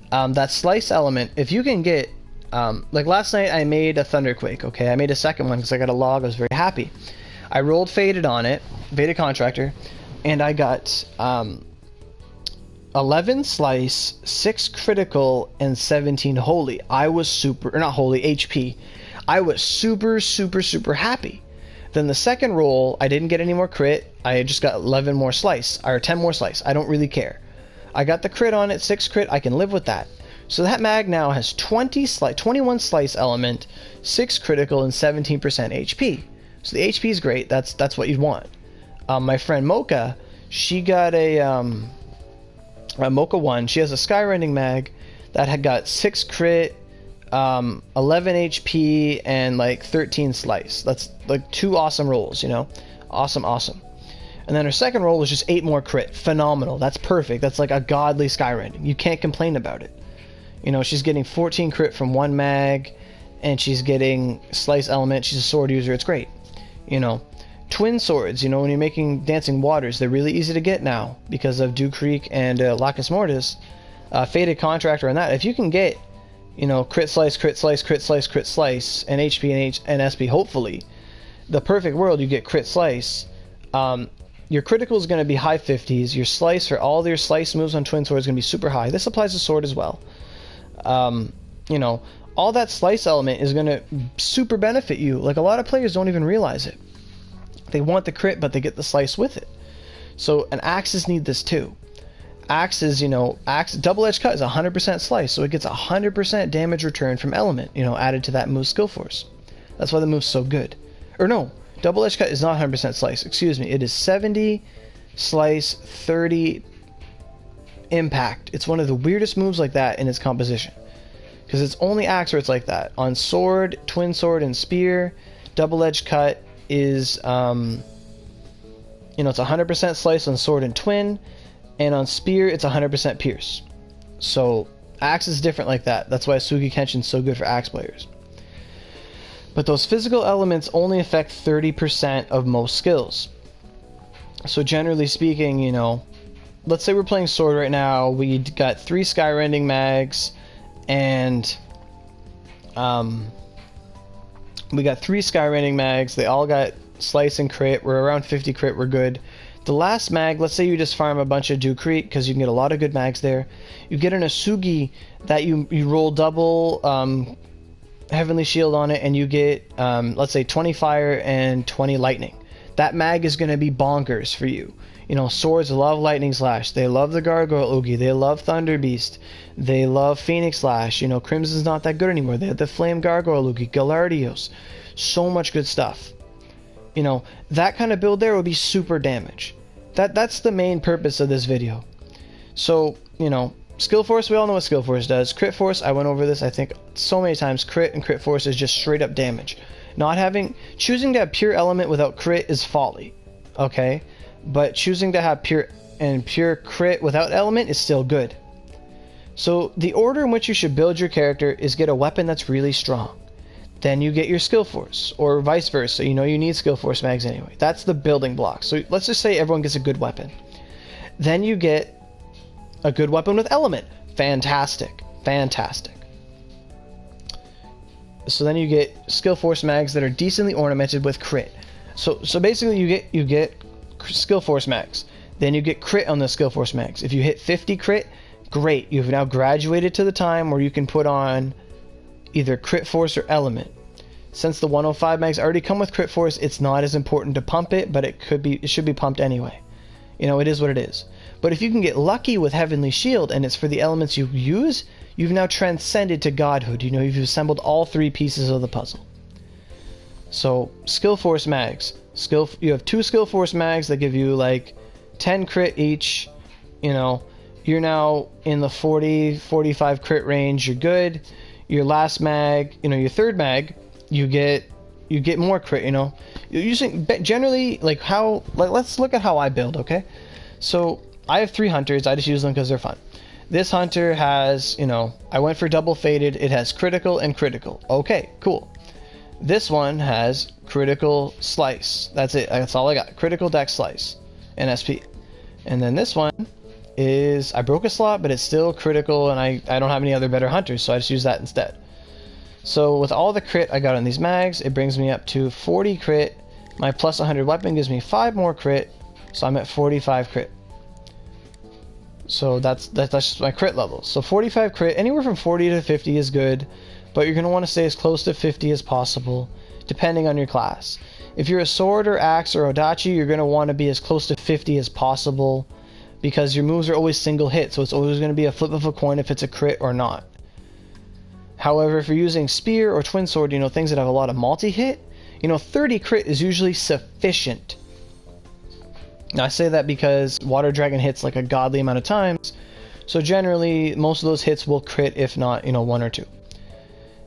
Speaker 1: that slice element, if you can get, like last night I made a Thunderquake, okay? I made a second one because I got a log, I was very happy. I rolled Faded on it, Faded Contractor, and I got... 11 slice, 6 critical, and 17 holy. I was super, or not holy, HP. I was super happy. Then the second roll, I didn't get any more crit. I just got 11 more slice, or 10 more slice. I don't really care. I got the crit on it, 6 crit. I can live with that. So that mag now has 21 slice element, 6 critical, and 17% HP. So the HP is great. That's what you'd want. My friend Mocha, she got a Mocha 1, she has a Skyrending mag that had got 6 crit, 11 HP, and like 13 slice. That's like 2 awesome rolls, you know? Awesome. And then her second roll was just 8 more crit. Phenomenal. That's perfect. That's like a godly Skyrending. You can't complain about it. You know, she's getting 14 crit from 1 mag, and she's getting slice element. She's a sword user. It's great. You know, twin swords, you know, when you're making Dancing Waters, they're really easy to get now because of Dew Creek and Lacus Mortis. Faded Contractor on that. If you can get, you know, crit slice, and HP and SP, hopefully, the perfect world, you get crit slice. Your critical is going to be high 50s. Your slice for all your slice moves on twin swords is going to be super high. This applies to sword as well. You know, all that slice element is going to super benefit you. Like, a lot of players don't even realize it. They want the crit, but they get the slice with it. So, and axes need this too. Axes, you know, double-edged cut is 100% slice, so it gets 100% damage return from element, you know, added to that move's skill force. That's why the move's so good. Or no, double-edged cut is not 100% slice, excuse me. It is 70 slice, 30 impact. It's one of the weirdest moves like that in its composition. Because it's only axe where it's like that. On sword, twin sword, and spear, double-edged cut is, you know, it's 100% slice on sword and twin. And on spear, it's 100% pierce. So, axe is different like that. That's why Sugi Kenshin is so good for axe players. But those physical elements only affect 30% of most skills. So, generally speaking, you know, let's say we're playing sword right now. We got 3 Skyrending mags, and we got 3 Skyrending mags. They all got slice and crit. We're around 50 crit. We're good. The last mag, let's say you just farm a bunch of Dukrete, because you can get a lot of good mags there. You get an Asugi that you roll double Heavenly Shield on it, and you get, let's say, 20 fire and 20 lightning. That mag is going to be bonkers for you. You know, swords love Lightning Slash. They love the Gargoyle Oogie. They love Thunder Beast. They love Phoenix Slash. You know, Crimson's not that good anymore. They have the Flame Gargoyle Oogie. Galardios. So much good stuff. You know, that kind of build there would be super damage. That's the main purpose of this video. So, you know, skill force, we all know what skill force does. Crit force, I went over this I think so many times. Crit and crit force is just straight up damage. Choosing to have pure element without crit is folly. Okay? But choosing to have pure crit without element is still good. So the order in which you should build your character is get a weapon that's really strong. Then you get your skill force, or vice versa. You know, you need skill force mags anyway. That's the building block. So let's just say everyone gets a good weapon. Then you get a good weapon with element. Fantastic. Fantastic. So then you get skill force mags that are decently ornamented with crit. So basically you get skill force mags. Then you get crit on the skill force mags. If you hit 50 crit, great. You've now graduated to the time where you can put on either crit force or element. Since the 105 mags already come with crit force, it's not as important to pump it, but it should be pumped anyway. You know, it is what it is. But if you can get lucky with Heavenly Shield and it's for the elements you use, you've now transcended to godhood. You know, you've assembled all 3 pieces of the puzzle. So, skill force mags. You have 2 skill force mags that give you like 10 crit each. You know, you're now in the 40-45 crit range. You're good. Your last mag, you know, your third mag, you get more crit. You know, you're using generally let's look at how I build. Okay, so I have 3 hunters. I just use them because they're fun. This hunter has, you know, I went for double faded. It has critical and critical. Okay, cool. This one has critical slice. That's it. That's all I got. Critical dex slice and SP. And then this one is, I broke a slot, but it's still critical, and I don't have any other better hunters, so I just use that instead. So with all the crit I got on these mags, it brings me up to 40 crit. My plus 100 weapon gives me 5 more crit, so I'm at 45 crit. So that's just my crit level. So 45 crit, anywhere from 40 to 50 is good, but you're going to want to stay as close to 50 as possible, depending on your class. If you're a sword or axe or odachi, you're going to want to be as close to 50 as possible, because your moves are always single hit, so it's always going to be a flip of a coin if it's a crit or not. However, if you're using spear or twin sword, you know, things that have a lot of multi-hit, you know, 30 crit is usually sufficient. Now, I say that because Water Dragon hits like a godly amount of times, so generally, most of those hits will crit, if not, you know, 1 or 2.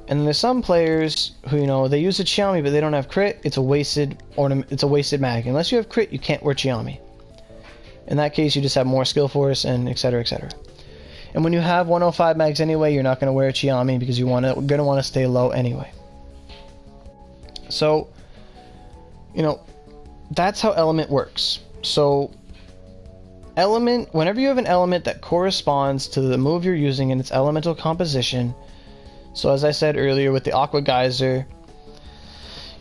Speaker 1: And then there's some players who, you know, they use a Chami, but they don't have crit. It's a wasted ornament. It's a wasted mag. Unless you have crit, you can't wear Chami. In that case, you just have more skill force and etc, etc. And when you have 105 mags anyway, you're not going to wear Chami because you're going to want to stay low anyway. So, you know, that's how element works. So, element, whenever you have an element that corresponds to the move you're using in its elemental composition, so as I said earlier with the Aqua Geyser,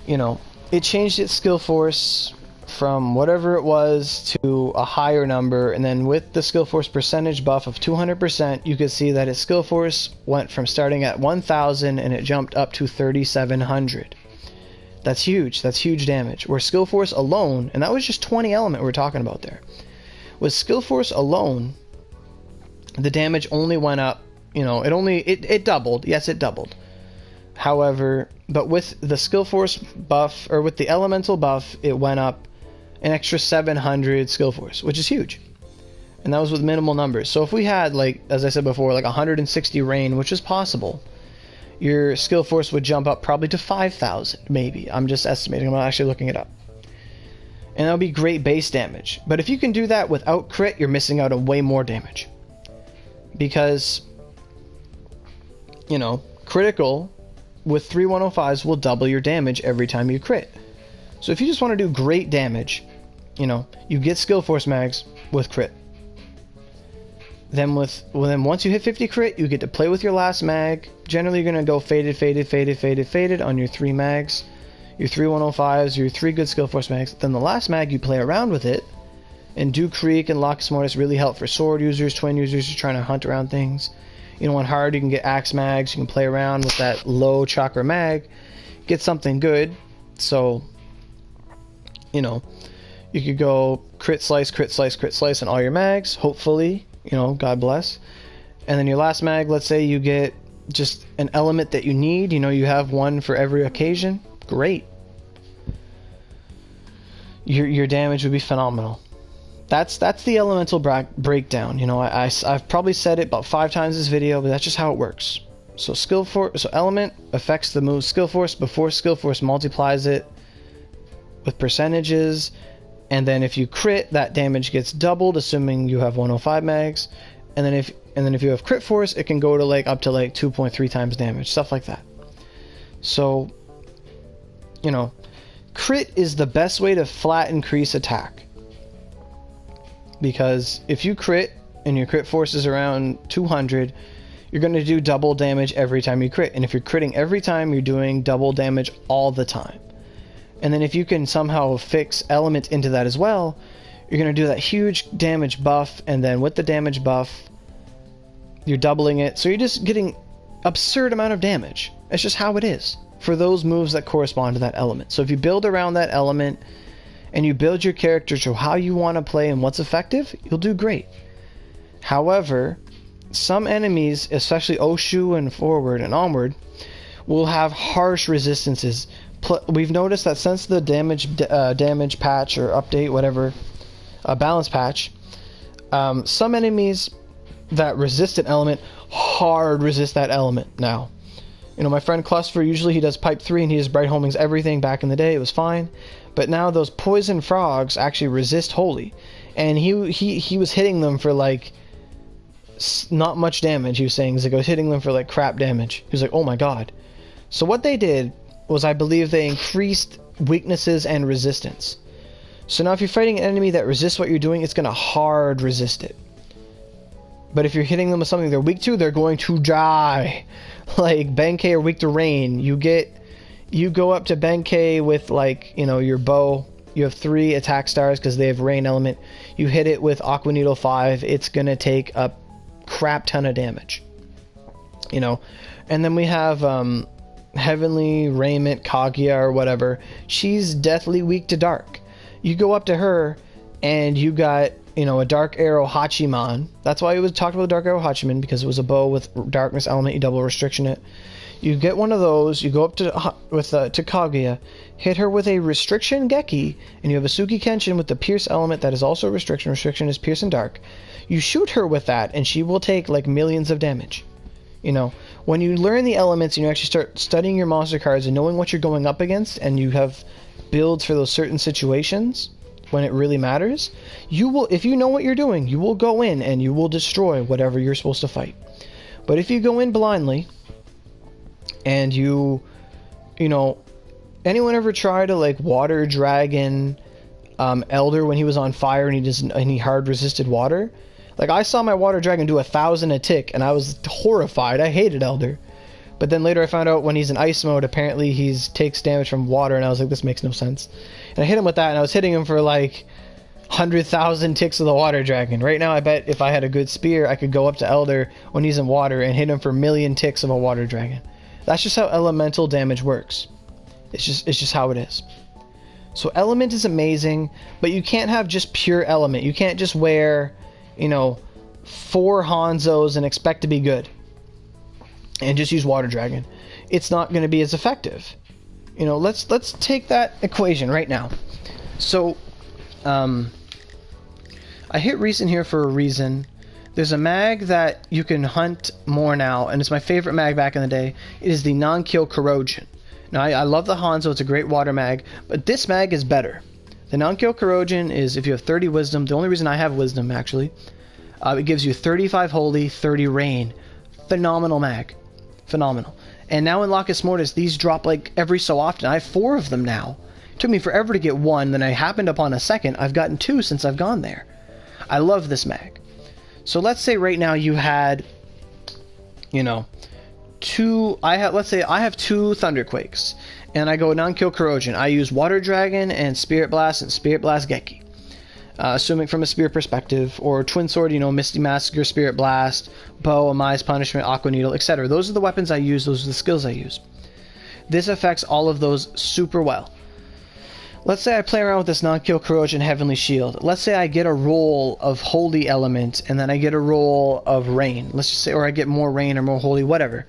Speaker 1: you know, it changed its skill force from whatever it was to a higher number, and then with the skill force percentage buff of 200%, you could see that its skill force went from starting at 1000 and it jumped up to 3700. That's huge. That's huge damage. Where skill force alone, and that was just 20 element we're talking about there. With skill force alone, the damage only went up, you know, it doubled. Yes, it doubled. However, but with the skill force buff, or with the elemental buff, it went up an extra 700 skill force, which is huge. And that was with minimal numbers. So if we had, like, as I said before, like 160 rain, which is possible, your skill force would jump up probably to 5,000, maybe. I'm just estimating, I'm not actually looking it up. And that would be great base damage. But if you can do that without crit, you're missing out on way more damage. Because, you know, critical with 3105s will double your damage every time you crit. So if you just want to do great damage, you know, you get skill force mags with crit. Then once you hit 50 crit, you get to play with your last mag. Generally, you're going to go faded on your 3 mags. Your 3105s, your 3 good skill force mags. Then the last mag, you play around with it. And do Creek and Locus Mortis really help for sword users, twin users who are trying to hunt around things. You know, on hard, you can get axe mags. You can play around with that low chakra mag. Get something good. So, you know, you could go crit slice on all your mags. Hopefully, you know, God bless. And then your last mag, let's say you get just an element that you need. You know, you have one for every occasion. Great. Your damage would be phenomenal. That's the elemental breakdown. You know, I've probably said it about 5 times this video, but that's just how it works. So element affects the move skill force before skill force multiplies it with percentages, and then if you crit, that damage gets doubled, assuming you have 105 mags, and then if you have crit force, it can go to like up to like 2.3 times damage, stuff like that. So, you know, crit is the best way to flat increase attack. Because if you crit and your crit force is around 200, you're going to do double damage every time you crit. And if you're critting every time, you're doing double damage all the time. And then if you can somehow fix element into that as well, you're going to do that huge damage buff. And then with the damage buff, you're doubling it. So you're just getting absurd amount of damage. It's just how it is for those moves that correspond to that element. So if you build around that element, and you build your character to how you want to play and what's effective, you'll do great. However, some enemies, especially Oshu and forward and onward, will have harsh resistances. We've noticed that since the damage patch or update, whatever, balance patch, some enemies that resist an element hard resist that element now. You know, my friend Cluster, usually he does pipe 3 and he does bright homings everything back in the day. It was fine. But now those poison frogs actually resist holy. And he was hitting them for like not much damage, he was saying. He's like, I was hitting them for like crap damage. He was like, oh my god. So what they did was, I believe they increased weaknesses and resistance. So now if you're fighting an enemy that resists what you're doing, it's going to hard resist it. But if you're hitting them with something they're weak to, they're going to die. Like Benkei are weak to rain. You go up to Benkei with, like, you know, your bow. You have 3 attack stars because they have rain element. You hit it with Aqua Needle 5. It's going to take a crap ton of damage. You know. And then we have Heavenly Raiment Kaguya or whatever. She's deathly weak to dark. You go up to her and you got, you know, a Dark Arrow Hachiman. That's why it was talked about the Dark Arrow Hachiman, because it was a bow with darkness element. You double restriction it. You get one of those, you go up to Kaguya, hit her with a restriction Geki, and you have a Suki Kenshin with the pierce element that is also a restriction. Restriction is pierce and dark. You shoot her with that, and she will take like millions of damage. You know, when you learn the elements and you actually start studying your monster cards and knowing what you're going up against, and you have builds for those certain situations when it really matters, you will, if you know what you're doing, you will go in and you will destroy whatever you're supposed to fight. But if you go in blindly, and you know, anyone ever try to like water dragon Elder when he was on fire and he hard resisted water? Like, I saw my water dragon do 1,000 a tick and I was horrified. I hated Elder. But then later I found out when he's in ice mode, apparently he takes damage from water, and I was like, this makes no sense. And I hit him with that, and I was hitting him for like 100,000 ticks of the water dragon. Right now I bet if I had a good spear, I could go up to Elder when he's in water and hit him for 1,000,000 ticks of a water dragon. That's just how elemental damage works. It's just how it is. So element is amazing, but you can't have just pure element. You can't just wear, you know, 4 Hanzos and expect to be good and just use water dragon. It's not going to be as effective. You know, let's take that equation right now. So I hit recent here for a reason. There's a mag that you can hunt more now, and it's my favorite mag back in the day. It is the non-kill corrosion. Now, I love the Hanzo, it's a great water mag, but this mag is better. The non-kill corrosion is if you have 30 wisdom. The only reason I have wisdom, actually, it gives you 35 holy, 30 rain. Phenomenal mag. Phenomenal. And now in Lacus Mortis, these drop like every so often. I have 4 of them now. It took me forever to get 1, then I happened upon a second. I've gotten 2 since I've gone there. I love this mag. So let's say right now you had, you know, let's say I have 2 Thunderquakes, and I go non-kill corrosion. I use Water Dragon and Spirit Blast Geki. Assuming from a spear perspective, or Twin Sword, you know, Misty Massacre, Spirit Blast, Bow, Amai's Punishment, Aqua Needle, etc. Those are the weapons I use, those are the skills I use. This affects all of those super well. Let's say I play around with this non-kill corrosion Heavenly Shield. Let's say I get a roll of Holy Element, and then I get a roll of Rain. Let's just say, or I get more Rain or more Holy, whatever.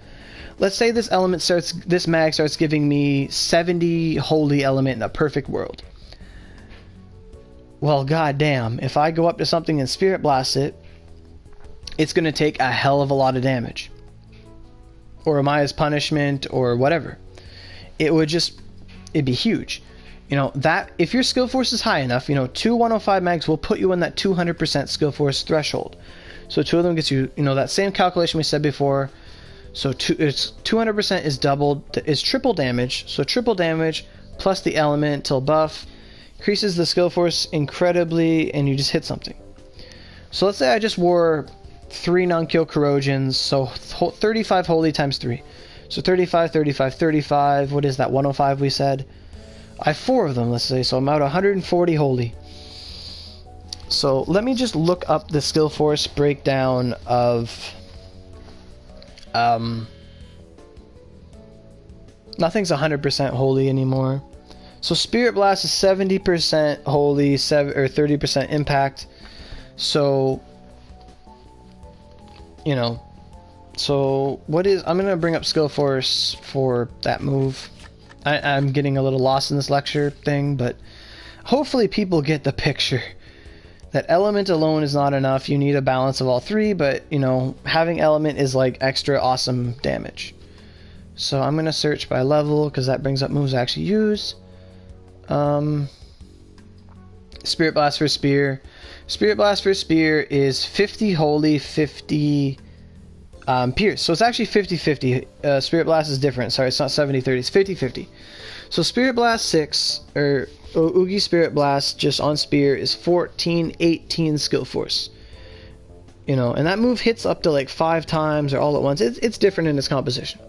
Speaker 1: Let's say this mag starts giving me 70 Holy Element in a perfect world. Well, goddamn, if I go up to something and Spirit Blast it, it's going to take a hell of a lot of damage. Or Amaya's Punishment, or whatever. It'd be huge. You know, that, if your skill force is high enough, you know, 2 105 mags will put you in that 200% skill force threshold. So 2 of them gets you, you know, that same calculation we said before. So it's 200% is doubled, is triple damage. So triple damage plus the elemental buff increases the skill force incredibly, and you just hit something. So let's say I just wore 3 non-kill corrosions, so 35 holy times 3. So 35, 35, 35, what is that, 105 we said? I have 4 of them, let's say, so I'm at 140 holy. So let me just look up the skill force breakdown of nothing's 100% holy anymore. So Spirit Blast is 70% holy, or 30% impact. So, you know, so what is, I'm gonna bring up skill force for that move. I'm getting a little lost in this lecture thing, but hopefully people get the picture. That element alone is not enough. You need a balance of all 3, but, you know, having element is like extra awesome damage. So I'm going to search by level, because that brings up moves I actually use. Spirit Blast for Spear. Spirit Blast for Spear is 50 holy, 50 pierce. So it's actually 50-50. Spirit Blast is different. Sorry, it's not 70-30. It's 50-50. So Spirit Blast 6, or Oogie Spirit Blast just on Spear, is 14-18 skill force. You know, and that move hits up to like 5 times or all at once. It's different in its composition.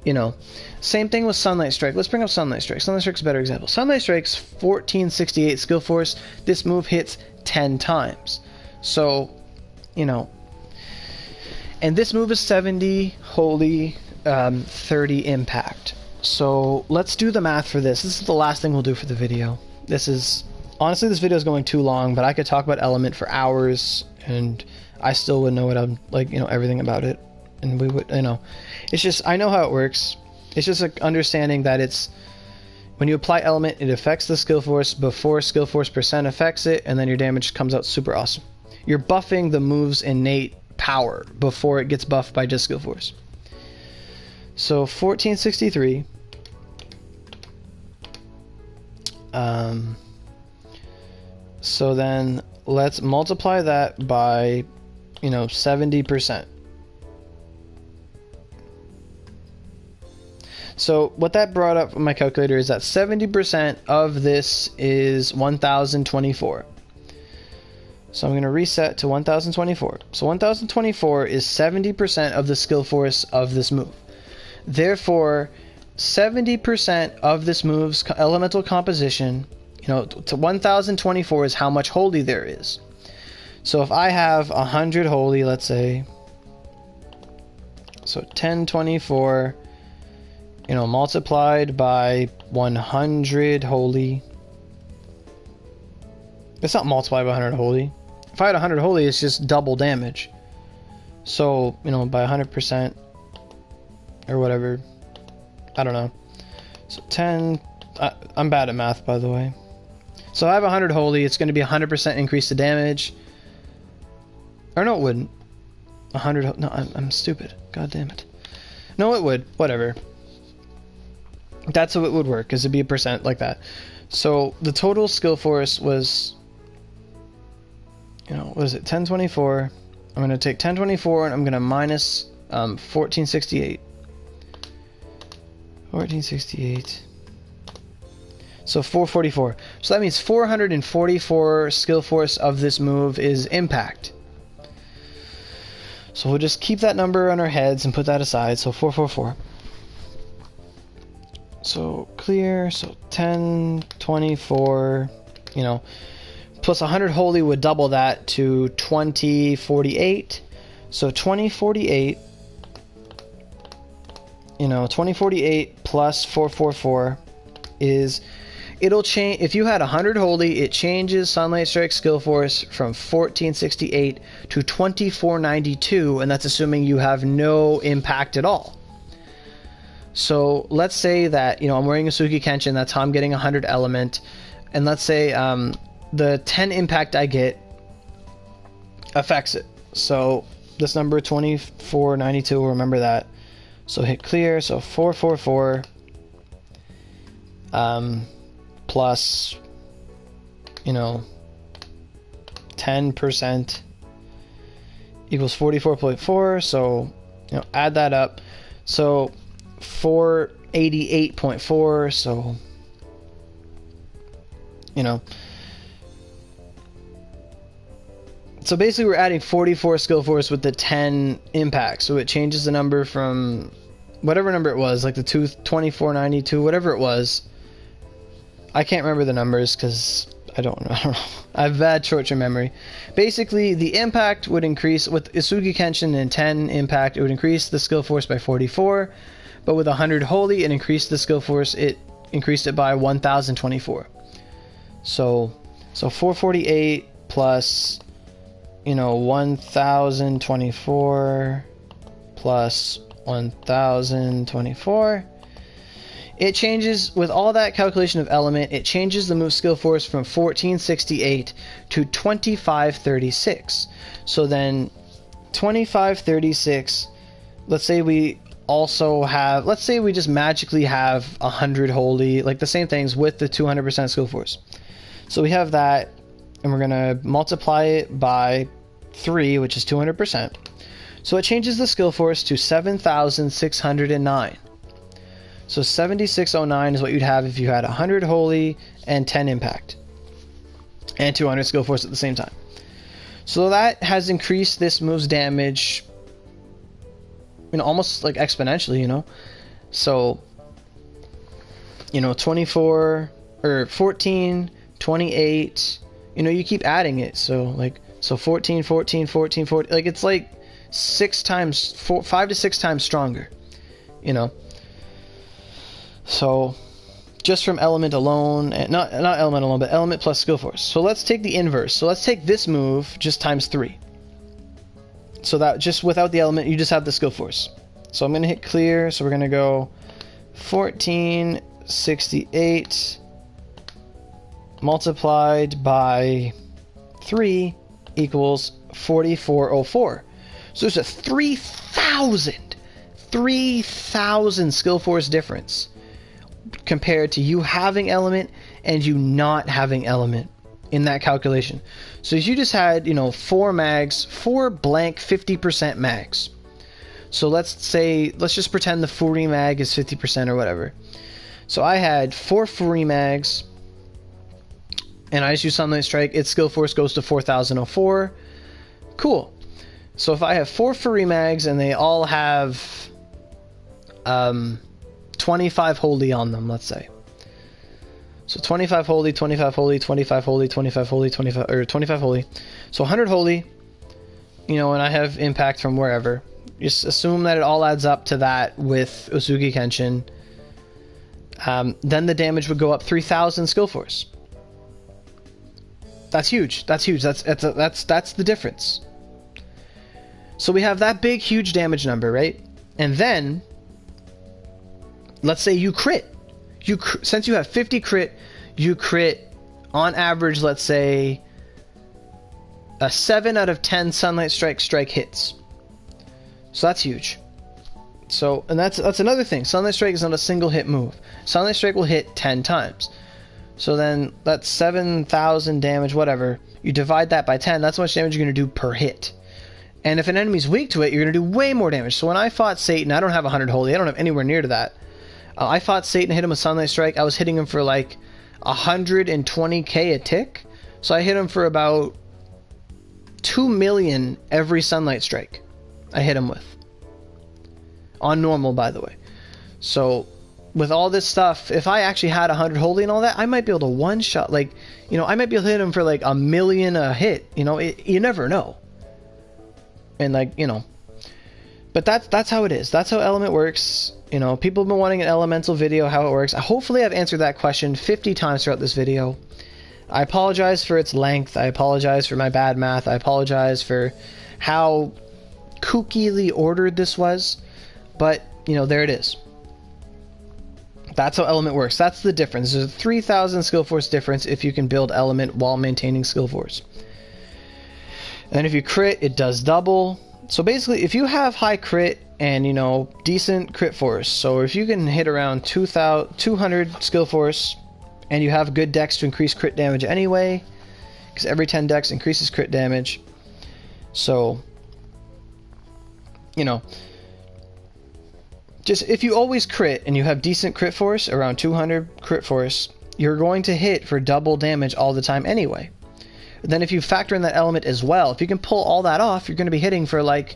Speaker 1: You know, same thing with Sunlight Strike. Let's bring up Sunlight Strike. Sunlight Strike's a better example. Sunlight Strike's 1468 skill force. This move hits 10 times. So, you know, and this move is 70 holy, 30 impact. So let's do the math for this. This is the last thing we'll do for the video. This is, honestly, this video is going too long, but I could talk about element for hours, and I still wouldn't know what I'm, like, you know, everything about it. And we would, you know, it's just, I know how it works. It's just like understanding that it's, when you apply element, it affects the skill force before skill force percent affects it, and then your damage comes out super awesome. You're buffing the move's innate power before it gets buffed by just skill force. So 1463. So then let's multiply that by, you know, 70%. So what that brought up in my calculator is that 70% of this is 1024. So I'm going to reset to 1024. So 1024 is 70% of the skill force of this move. Therefore, 70% of this move's elemental composition, you know, to 1024 is how much holy there is. So if I have 100 holy, let's say, so 1024, you know, multiplied by 100 holy, It's not multiplied by 100 holy. If I had 100 holy, it's just double damage. So, you know, by 100% or whatever. I don't know. So 10... I'm bad at math, by the way. So I have 100 holy. It's going to be 100% increase to damage. Or no, it wouldn't. 100... No, I'm stupid. God damn it. No, it would. Whatever. That's how it would work, because it'd be a percent like that. So the total skill force was... You know, what is it? 1024. I'm going to take 1024 and I'm going to minus 1468. 1468. So 444. So that means 444 skill force of this move is impact. So we'll just keep that number on our heads and put that aside. So 444. So clear. So 1024. You know, plus 100 holy would double that to 2048. So 2048. You know, 2048 plus 444 is... It'll change. If you had 100 holy, it changes Sunlight Strike skill force from 1468 to 2492, and that's assuming you have no impact at all. So let's say that, you know, I'm wearing a Suki Kenshin, that's how I'm getting 100 element, and let's say the 10 impact I get affects it. So this number 2492, remember that. So hit clear. So 444. Plus, you know, 10% equals 44.4. So, you know, add that up. So 488.4. So, you know, so basically we're adding 44 skill force with the 10 impact. So it changes the number from whatever number it was, like the 2492, whatever it was. I can't remember the numbers because I don't know. I have bad short-term memory. Basically, the impact would increase with Isugi Kenshin and 10 impact. It would increase the skill force by 44, but with 100 holy, it increased the skill force. It increased it by 1024. So 448 plus, you know, 1024 plus 1024. It changes, with all that calculation of element, it changes the move skill force from 1468 to 2536. So then 2536, let's say we also have, let's say we just magically have 100 holy, like the same things with the 200% skill force. So we have that, and we're going to multiply it by 3, which is 200%. So it changes the skill force to 7,609. So 7609 is what you'd have if you had 100 holy and 10 impact and 200 skill force at the same time. So that has increased this move's damage, you know, almost like exponentially, you know. So, you know, 24 or 14, 28, you know, you keep adding it. So like, so 14, 14, 14, 14, like it's like 5 to 6 times stronger, you know. So, just from element alone, not element alone, but element plus skill force. So let's take the inverse. So let's take this move just times 3. So that just without the element, you just have the skill force. So I'm going to hit clear. So we're going to go 1468 multiplied by 3 equals 4404. So there's a 3,000 skill force difference compared to you having element and you not having element in that calculation. So if you just had, you know, 4 mags, 4 blank 50% mags. So let's just pretend the Furi mag is 50% or whatever. So I had 4 Furi mags, and I just use Sunlight Strike. Its skill force goes to 4,004. Cool. So if I have 4 Furi mags and they all have 25 holy on them, let's say. So 25 holy, 25 holy, 25 holy, 25 holy, 25 holy. So 100 holy, you know, and I have impact from wherever. Just assume that it all adds up to that with Usugi Kenshin. Then the damage would go up 3,000 skill force. That's huge. That's huge. That's the difference. So we have that big, huge damage number, right? And then, let's say you crit. Since you have 50 crit, you crit on average, let's say, a 7 out of 10 Sunlight Strike hits. So that's huge. So, and that's another thing. Sunlight Strike is not a single hit move. Sunlight Strike will hit 10 times. So then that's 7,000 damage, whatever. You divide that by 10, that's how much damage you're going to do per hit. And if an enemy's weak to it, you're going to do way more damage. So when I fought Satan, I don't have 100 holy. I don't have anywhere near to that. I fought Satan, hit him with Sunlight Strike. I was hitting him for like 120k a tick. So I hit him for about 2 million every Sunlight Strike I hit him with. On normal, by the way. So with all this stuff, if I actually had 100 holy and all that, I might be able to one-shot, like, you know, I might be able to hit him for like 1 million a hit. You know, you never know. And like, you know, but that's how it is. That's how Element works. You know, people have been wanting an elemental video, how it works. Hopefully I've answered that question 50 times throughout this video. I apologize for its length. I apologize for my bad math. I apologize for how kookily ordered this was. But, you know, there it is. That's how Element works. That's the difference. There's a 3,000 skill force difference if you can build Element while maintaining skill force. And if you crit, it does double. So basically, if you have high crit and, you know, decent crit force, so if you can hit around 200 skill force and you have good dex to increase crit damage anyway, because every 10 dex increases crit damage. So, you know, just if you always crit and you have decent crit force, around 200 crit force, you're going to hit for double damage all the time anyway. Then if you factor in that element as well, if you can pull all that off, you're going to be hitting for like,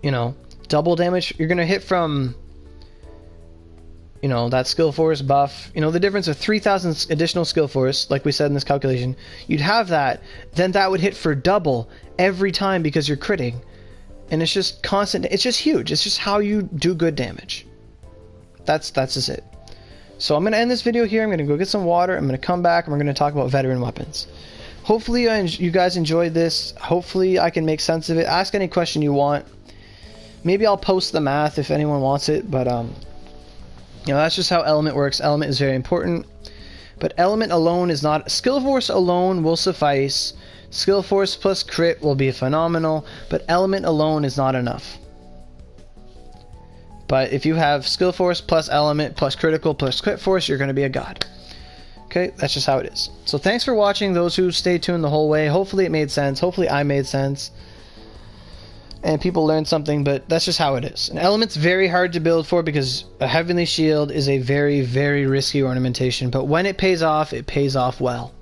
Speaker 1: you know, double damage. You're going to hit from, you know, that skill force buff. You know, the difference of 3,000 additional skill force, like we said in this calculation, you'd have that. Then that would hit for double every time because you're critting. And it's just constant. It's just huge. It's just how you do good damage. That's just it. So I'm going to end this video here. I'm going to go get some water. I'm going to come back and we're going to talk about veteran weapons. Hopefully you guys enjoyed this. Hopefully I can make sense of it. Ask any question you want. Maybe I'll post the math if anyone wants it. But, you know, that's just how Element works. Element is very important. But Element alone is not... Skill Force alone will suffice. Skill Force plus crit will be phenomenal. But Element alone is not enough. But if you have Skill Force plus Element plus Critical plus Crit Force, you're going to be a god. Okay, that's just how it is. So thanks for watching, those who stayed tuned the whole way. Hopefully it made sense. Hopefully I made sense. And people learned something, but that's just how it is. An Element's very hard to build for because a Heavenly Shield is a very, very risky ornamentation. But when it pays off well.